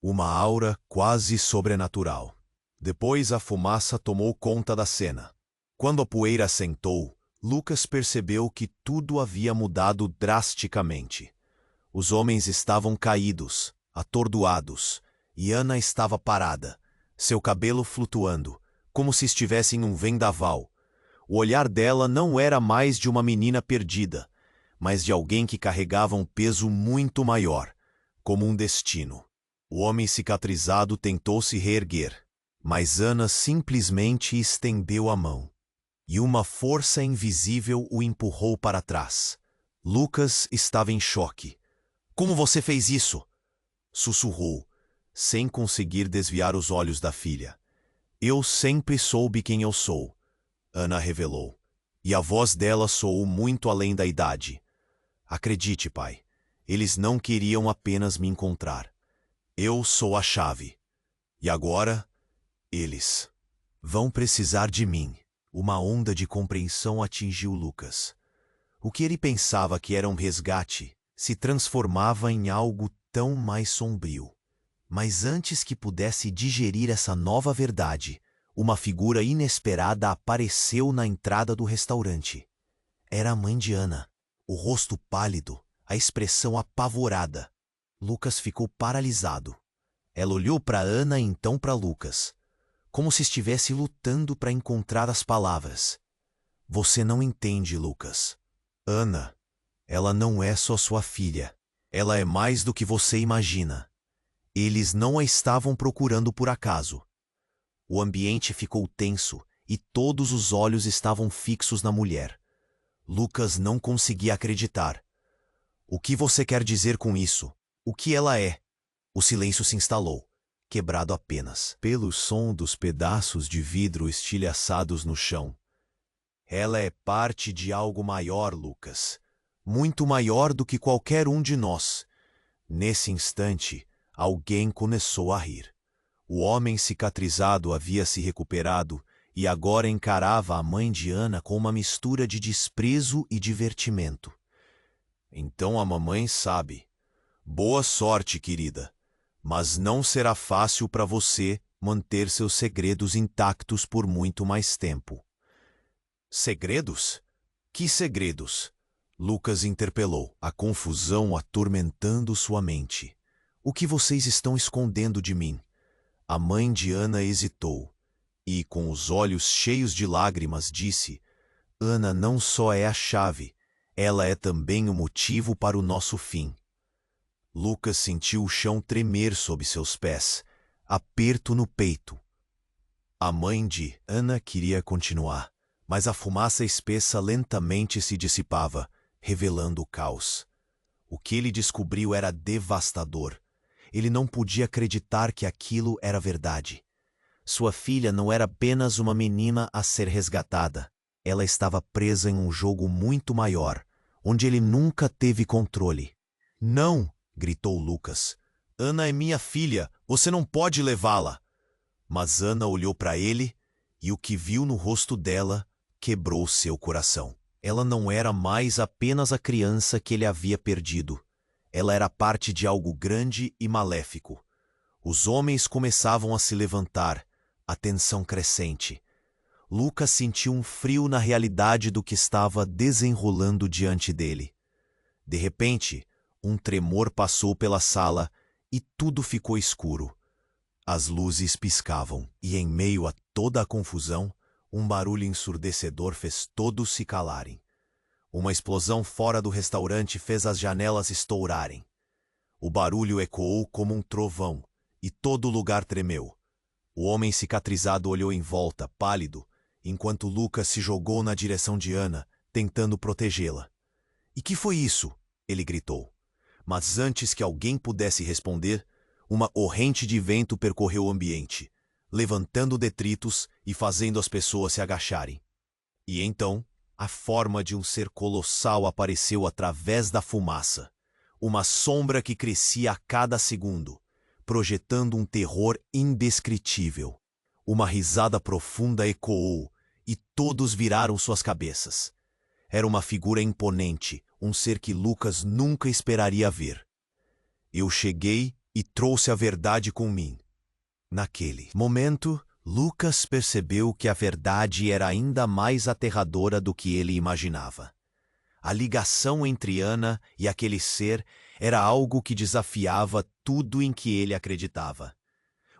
uma aura quase sobrenatural. Depois a fumaça tomou conta da cena. Quando a poeira assentou, Lucas percebeu que tudo havia mudado drasticamente. Os homens estavam caídos, atordoados, e Ana estava parada, seu cabelo flutuando, como se estivesse em um vendaval. O olhar dela não era mais de uma menina perdida, mas de alguém que carregava um peso muito maior, como um destino. O homem cicatrizado tentou se reerguer, mas Ana simplesmente estendeu a mão, e uma força invisível o empurrou para trás. Lucas estava em choque. "Como você fez isso?" sussurrou, sem conseguir desviar os olhos da filha. "Eu sempre soube quem eu sou", Ana revelou, e a voz dela soou muito além da idade. "Acredite, pai, eles não queriam apenas me encontrar. Eu sou a chave. E agora, eles vão precisar de mim." Uma onda de compreensão atingiu Lucas. O que ele pensava que era um resgate se transformava em algo tão mais sombrio. Mas antes que pudesse digerir essa nova verdade, uma figura inesperada apareceu na entrada do restaurante. Era a mãe de Ana, o rosto pálido, a expressão apavorada. Lucas ficou paralisado. Ela olhou para Ana e então para Lucas, como se estivesse lutando para encontrar as palavras. "Você não entende, Lucas. Ana, ela não é só sua filha. Ela é mais do que você imagina. Eles não a estavam procurando por acaso." O ambiente ficou tenso e todos os olhos estavam fixos na mulher. Lucas não conseguia acreditar. "O que você quer dizer com isso? O que ela é?" O silêncio se instalou, quebrado apenas pelo som dos pedaços de vidro estilhaçados no chão. "Ela é parte de algo maior, Lucas. Muito maior do que qualquer um de nós." Nesse instante, alguém começou a rir. O homem cicatrizado havia se recuperado e agora encarava a mãe de Ana com uma mistura de desprezo e divertimento. "Então a mamãe sabe. Boa sorte, querida. Mas não será fácil para você manter seus segredos intactos por muito mais tempo." Segredos? Que segredos? Lucas interpelou, a confusão atormentando sua mente. O que vocês estão escondendo de mim? A mãe de Ana hesitou e, com os olhos cheios de lágrimas, disse: Ana não só é a chave, ela é também o motivo para o nosso fim. Lucas sentiu o chão tremer sob seus pés, aperto no peito. A mãe de Ana queria continuar, mas a fumaça espessa lentamente se dissipava, revelando o caos. O que ele descobriu era devastador. Ele não podia acreditar que aquilo era verdade. Sua filha não era apenas uma menina a ser resgatada. Ela estava presa em um jogo muito maior, onde ele nunca teve controle. Não! Gritou Lucas. Ana é minha filha, você não pode levá-la. Mas Ana olhou para ele e o que viu no rosto dela quebrou seu coração. Ela não era mais apenas a criança que ele havia perdido. Ela era parte de algo grande e maléfico. Os homens começavam a se levantar, a tensão crescente. Lucas sentiu um frio na realidade do que estava desenrolando diante dele. De repente, um tremor passou pela sala e tudo ficou escuro. As luzes piscavam e, em meio a toda a confusão, um barulho ensurdecedor fez todos se calarem. Uma explosão fora do restaurante fez as janelas estourarem. O barulho ecoou como um trovão e todo o lugar tremeu. O homem cicatrizado olhou em volta, pálido, enquanto Lucas se jogou na direção de Ana, tentando protegê-la. E que foi isso? Ele gritou. Mas antes que alguém pudesse responder, uma corrente de vento percorreu o ambiente, levantando detritos e fazendo as pessoas se agacharem. E então, a forma de um ser colossal apareceu através da fumaça, uma sombra que crescia a cada segundo, projetando um terror indescritível. Uma risada profunda ecoou e todos viraram suas cabeças. Era uma figura imponente, um ser que Lucas nunca esperaria ver. Eu cheguei e trouxe a verdade com mim. Naquele momento, Lucas percebeu que a verdade era ainda mais aterradora do que ele imaginava. A ligação entre Ana e aquele ser era algo que desafiava tudo em que ele acreditava.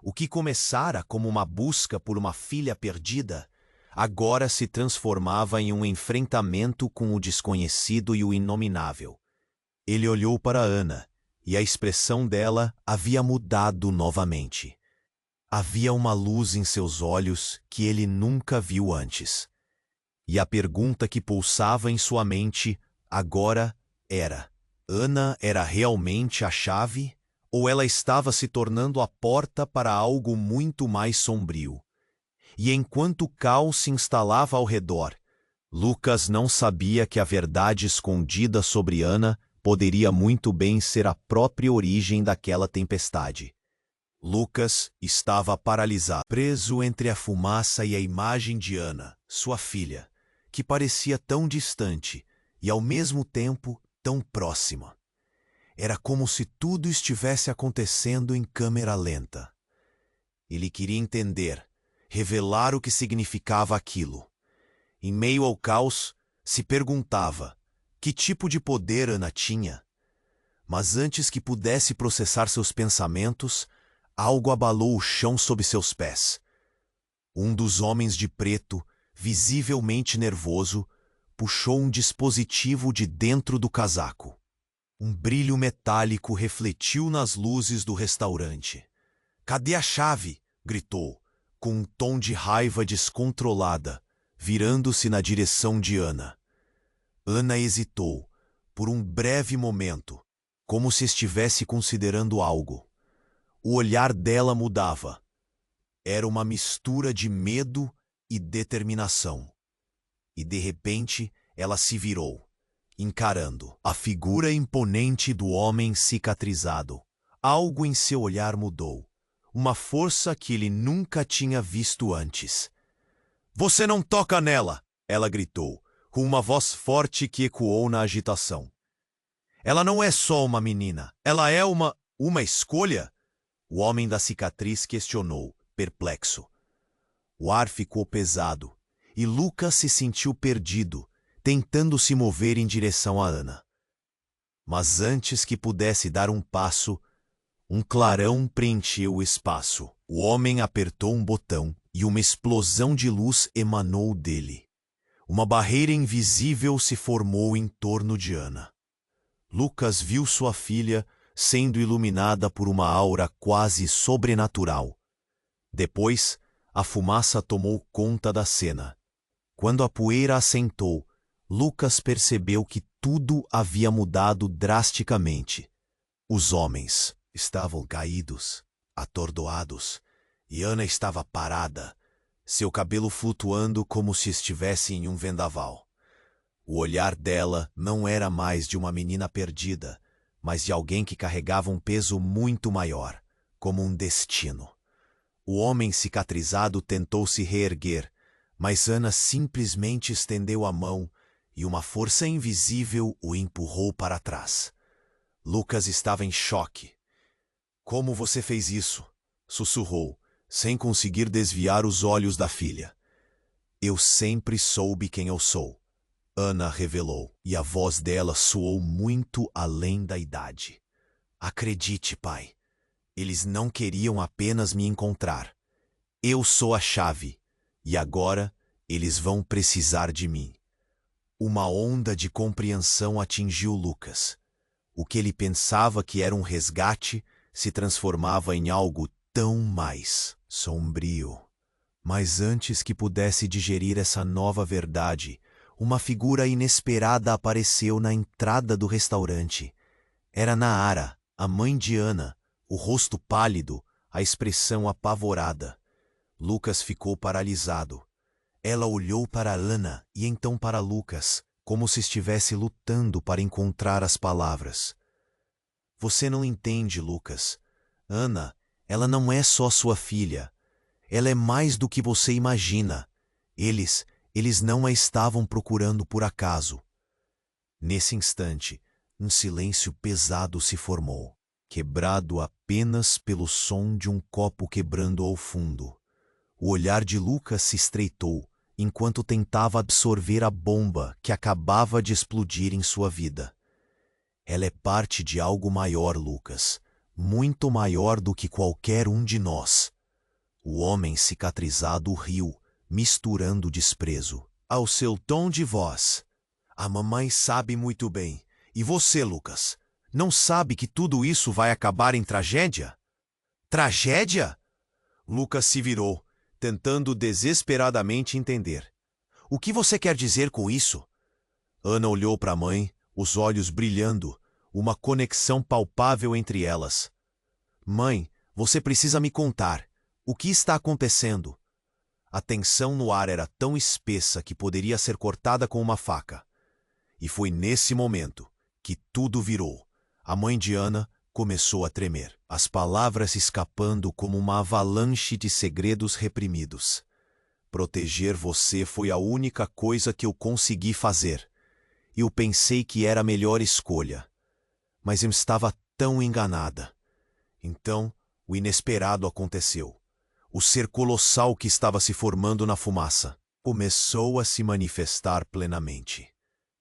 O que começara como uma busca por uma filha perdida, agora se transformava em um enfrentamento com o desconhecido e o inominável. Ele olhou para Ana, e a expressão dela havia mudado novamente. Havia uma luz em seus olhos que ele nunca viu antes. E a pergunta que pulsava em sua mente agora era: Ana era realmente a chave? Ou ela estava se tornando a porta para algo muito mais sombrio? E enquanto o caos se instalava ao redor, Lucas não sabia que a verdade escondida sobre Ana poderia muito bem ser a própria origem daquela tempestade. Lucas estava paralisado, preso entre a fumaça e a imagem de Ana, sua filha, que parecia tão distante e, ao mesmo tempo, tão próxima. Era como se tudo estivesse acontecendo em câmera lenta. Ele queria entender, revelar o que significava aquilo. Em meio ao caos, se perguntava que tipo de poder Ana tinha. Mas antes que pudesse processar seus pensamentos, algo abalou o chão sob seus pés. Um dos homens de preto, visivelmente nervoso, puxou um dispositivo de dentro do casaco. Um brilho metálico refletiu nas luzes do restaurante. "Cadê a chave?" gritou, com um tom de raiva descontrolada, virando-se na direção de Ana. Ana hesitou, por um breve momento, como se estivesse considerando algo. O olhar dela mudava. Era uma mistura de medo e determinação. E de repente, ela se virou, encarando a figura imponente do homem cicatrizado. Algo em seu olhar mudou, uma força que ele nunca tinha visto antes. "Você não toca nela!" ela gritou, com uma voz forte que ecoou na agitação. "Ela não é só uma menina, ela é uma escolha?" O homem da cicatriz questionou, perplexo. O ar ficou pesado, e Lucas se sentiu perdido, tentando se mover em direção a Ana. Mas antes que pudesse dar um passo, um clarão preencheu o espaço. O homem apertou um botão e uma explosão de luz emanou dele. Uma barreira invisível se formou em torno de Ana. Lucas viu sua filha sendo iluminada por uma aura quase sobrenatural. Depois, a fumaça tomou conta da cena. Quando a poeira assentou, Lucas percebeu que tudo havia mudado drasticamente. Os homens estavam caídos, atordoados, e Ana estava parada, seu cabelo flutuando como se estivesse em um vendaval. O olhar dela não era mais de uma menina perdida, mas de alguém que carregava um peso muito maior, como um destino. O homem cicatrizado tentou se reerguer, mas Ana simplesmente estendeu a mão e uma força invisível o empurrou para trás. Lucas estava em choque. "Como você fez isso?" sussurrou, sem conseguir desviar os olhos da filha. "Eu sempre soube quem eu sou", Ana revelou, e a voz dela soou muito além da idade. "Acredite, pai. Eles não queriam apenas me encontrar. Eu sou a chave, e agora eles vão precisar de mim." Uma onda de compreensão atingiu Lucas. O que ele pensava que era um resgate se transformava em algo tão mais sombrio. Mas antes que pudesse digerir essa nova verdade, uma figura inesperada apareceu na entrada do restaurante. Era Nahara, a mãe de Ana, o rosto pálido, a expressão apavorada. Lucas ficou paralisado. Ela olhou para Ana e então para Lucas, como se estivesse lutando para encontrar as palavras. "Você não entende, Lucas. Ana, ela não é só sua filha. Ela é mais do que você imagina. Eles não a estavam procurando por acaso." Nesse instante, um silêncio pesado se formou, quebrado apenas pelo som de um copo quebrando ao fundo. O olhar de Lucas se estreitou, enquanto tentava absorver a bomba que acabava de explodir em sua vida. "Ela é parte de algo maior, Lucas, muito maior do que qualquer um de nós." O homem cicatrizado riu, misturando desprezo ao seu tom de voz. "A mamãe sabe muito bem. E você, Lucas, não sabe que tudo isso vai acabar em tragédia?" "Tragédia?" Lucas se virou, tentando desesperadamente entender. "O que você quer dizer com isso?" Ana olhou para a mãe, os olhos brilhando, uma conexão palpável entre elas. "Mãe, você precisa me contar. O que está acontecendo?" A tensão no ar era tão espessa que poderia ser cortada com uma faca. E foi nesse momento que tudo virou. A mãe de Ana começou a tremer, as palavras escapando como uma avalanche de segredos reprimidos. "Proteger você foi a única coisa que eu consegui fazer. Eu pensei que era a melhor escolha. Mas eu estava tão enganada." Então, o inesperado aconteceu. O ser colossal que estava se formando na fumaça começou a se manifestar plenamente.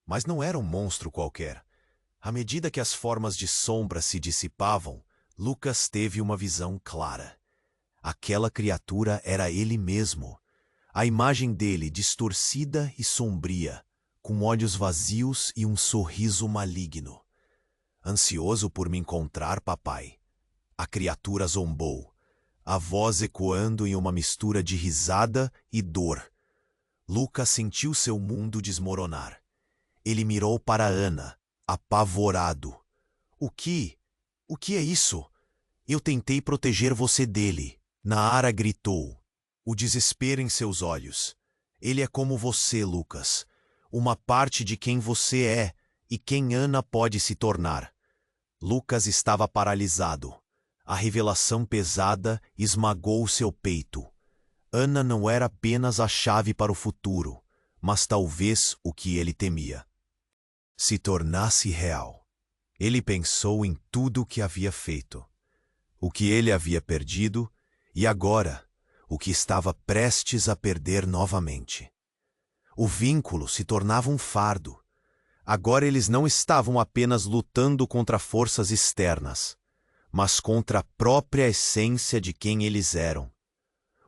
Mas não era um monstro qualquer. À medida que as formas de sombra se dissipavam, Lucas teve uma visão clara. Aquela criatura era ele mesmo. A imagem dele distorcida e sombria, com olhos vazios e um sorriso maligno. "Ansioso por me encontrar, papai?" A criatura zombou, a voz ecoando em uma mistura de risada e dor. Lucas sentiu seu mundo desmoronar. Ele mirou para Ana, apavorado. O que é isso? Eu tentei proteger você dele." Nahara gritou, o desespero em seus olhos. "Ele é como você, Lucas. Uma parte de quem você é e quem Ana pode se tornar." Lucas estava paralisado. A revelação pesada esmagou seu peito. Ana não era apenas a chave para o futuro, mas talvez o que ele temia se tornasse real. Ele pensou em tudo o que havia feito, o que ele havia perdido e agora o que estava prestes a perder novamente. O vínculo se tornava um fardo. Agora eles não estavam apenas lutando contra forças externas, mas contra a própria essência de quem eles eram.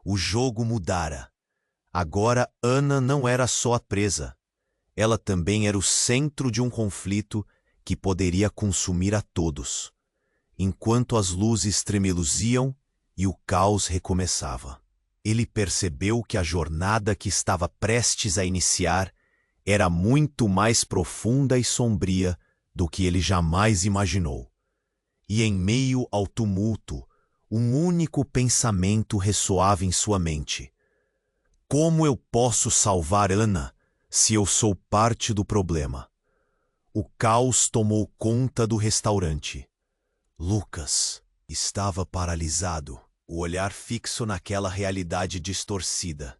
O jogo mudara. Agora Ana não era só a presa. Ela também era o centro de um conflito que poderia consumir a todos, enquanto as luzes tremeluziam e o caos recomeçava. Ele percebeu que a jornada que estava prestes a iniciar era muito mais profunda e sombria do que ele jamais imaginou. E em meio ao tumulto, um único pensamento ressoava em sua mente: como eu posso salvar Ana se eu sou parte do problema? O caos tomou conta do restaurante. Lucas estava paralisado, o olhar fixo naquela realidade distorcida.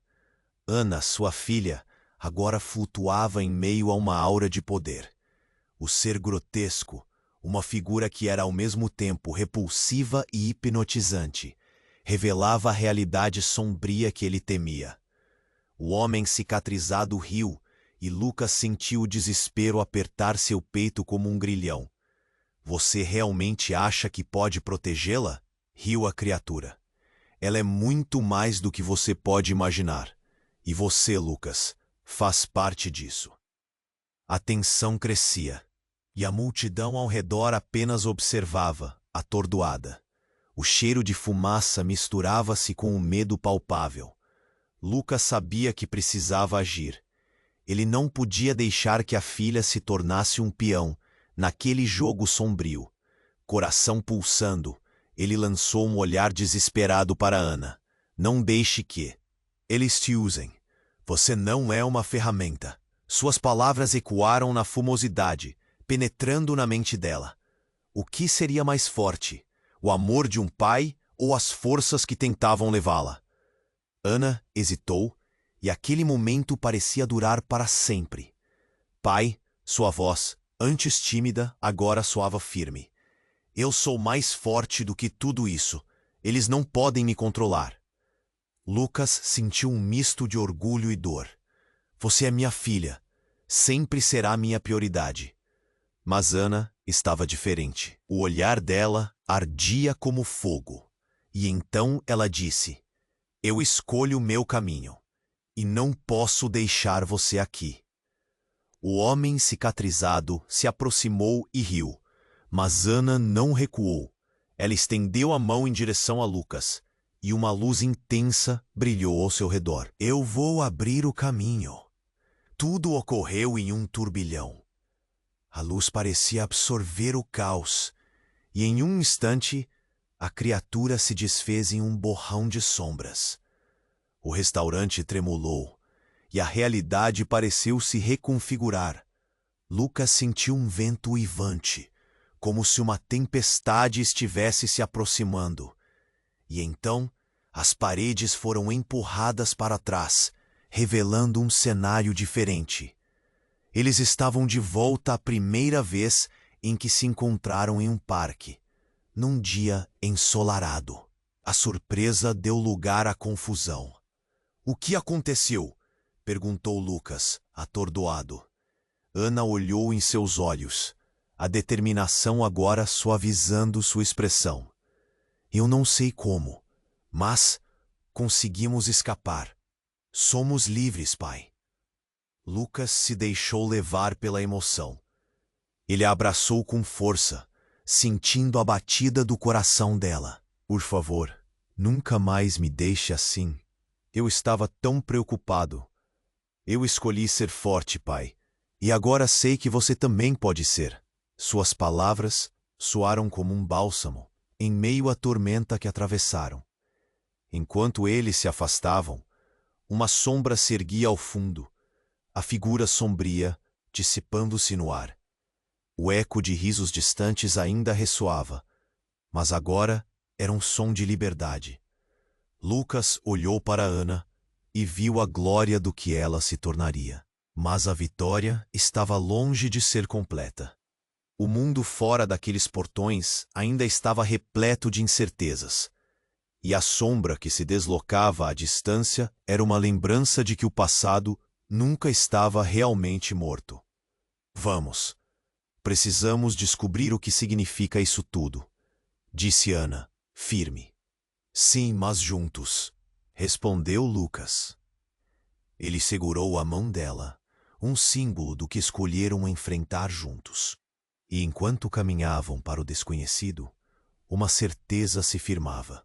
Ana, sua filha, agora flutuava em meio a uma aura de poder. O ser grotesco, uma figura que era ao mesmo tempo repulsiva e hipnotizante, revelava a realidade sombria que ele temia. O homem cicatrizado riu, e Lucas sentiu o desespero apertar seu peito como um grilhão. Você realmente acha que pode protegê-la? Riu a criatura. Ela é muito mais do que você pode imaginar. E você, Lucas, faz parte disso. A tensão crescia, e a multidão ao redor apenas observava, atordoada. O cheiro de fumaça misturava-se com o medo palpável. Lucas sabia que precisava agir. Ele não podia deixar que a filha se tornasse um peão naquele jogo sombrio. Coração pulsando, ele lançou um olhar desesperado para Ana. Não deixe que eles te usem. Você não é uma ferramenta. Suas palavras ecoaram na fumosidade, penetrando na mente dela. O que seria mais forte? O amor de um pai ou as forças que tentavam levá-la? Ana hesitou, e aquele momento parecia durar para sempre. Pai, sua voz, antes tímida, agora soava firme. Eu sou mais forte do que tudo isso. Eles não podem me controlar. Lucas sentiu um misto de orgulho e dor. Você é minha filha. Sempre será minha prioridade. Mas Ana estava diferente. O olhar dela ardia como fogo. E então ela disse: eu escolho o meu caminho. E não posso deixar você aqui. O homem cicatrizado se aproximou e riu, mas Ana não recuou. Ela estendeu a mão em direção a Lucas, e uma luz intensa brilhou ao seu redor. Eu vou abrir o caminho. Tudo ocorreu em um turbilhão. A luz parecia absorver o caos, e em um instante, a criatura se desfez em um borrão de sombras. O restaurante tremulou, e a realidade pareceu se reconfigurar. Lucas sentiu um vento uivante, como se uma tempestade estivesse se aproximando. E então, as paredes foram empurradas para trás, revelando um cenário diferente. Eles estavam de volta à primeira vez em que se encontraram em um parque, num dia ensolarado. A surpresa deu lugar à confusão. O que aconteceu? Perguntou Lucas, atordoado. Ana olhou em seus olhos, a determinação agora suavizando sua expressão. Eu não sei como, mas conseguimos escapar. Somos livres, pai. Lucas se deixou levar pela emoção. Ele a abraçou com força, sentindo a batida do coração dela. Por favor, nunca mais me deixe assim. Eu estava tão preocupado. Eu escolhi ser forte, pai, e agora sei que você também pode ser. Suas palavras soaram como um bálsamo, em meio à tormenta que atravessaram. Enquanto eles se afastavam, uma sombra se erguia ao fundo, a figura sombria dissipando-se no ar. O eco de risos distantes ainda ressoava, mas agora era um som de liberdade. Lucas olhou para Ana e viu a glória do que ela se tornaria. Mas a vitória estava longe de ser completa. O mundo fora daqueles portões ainda estava repleto de incertezas, e a sombra que se deslocava à distância era uma lembrança de que o passado nunca estava realmente morto. Vamos. Precisamos descobrir o que significa isso tudo, disse Ana, firme. Sim, mas juntos, respondeu Lucas. Ele segurou a mão dela, um símbolo do que escolheram enfrentar juntos. E enquanto caminhavam para o desconhecido, uma certeza se firmava.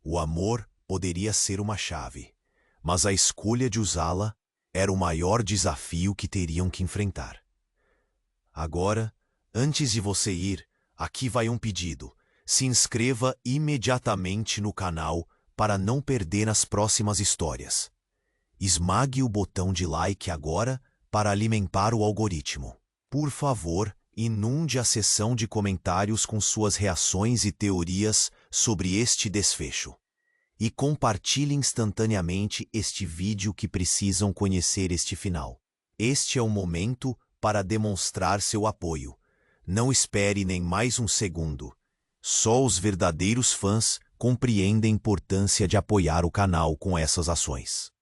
O amor poderia ser uma chave, mas a escolha de usá-la era o maior desafio que teriam que enfrentar. Agora, antes de você ir, aqui vai um pedido. Se inscreva imediatamente no canal para não perder as próximas histórias. Esmague o botão de like agora para alimentar o algoritmo. Por favor, inunde a seção de comentários com suas reações e teorias sobre este desfecho. E compartilhe instantaneamente este vídeo que precisam conhecer este final. Este é o momento para demonstrar seu apoio. Não espere nem mais um segundo. Só os verdadeiros fãs compreendem a importância de apoiar o canal com essas ações.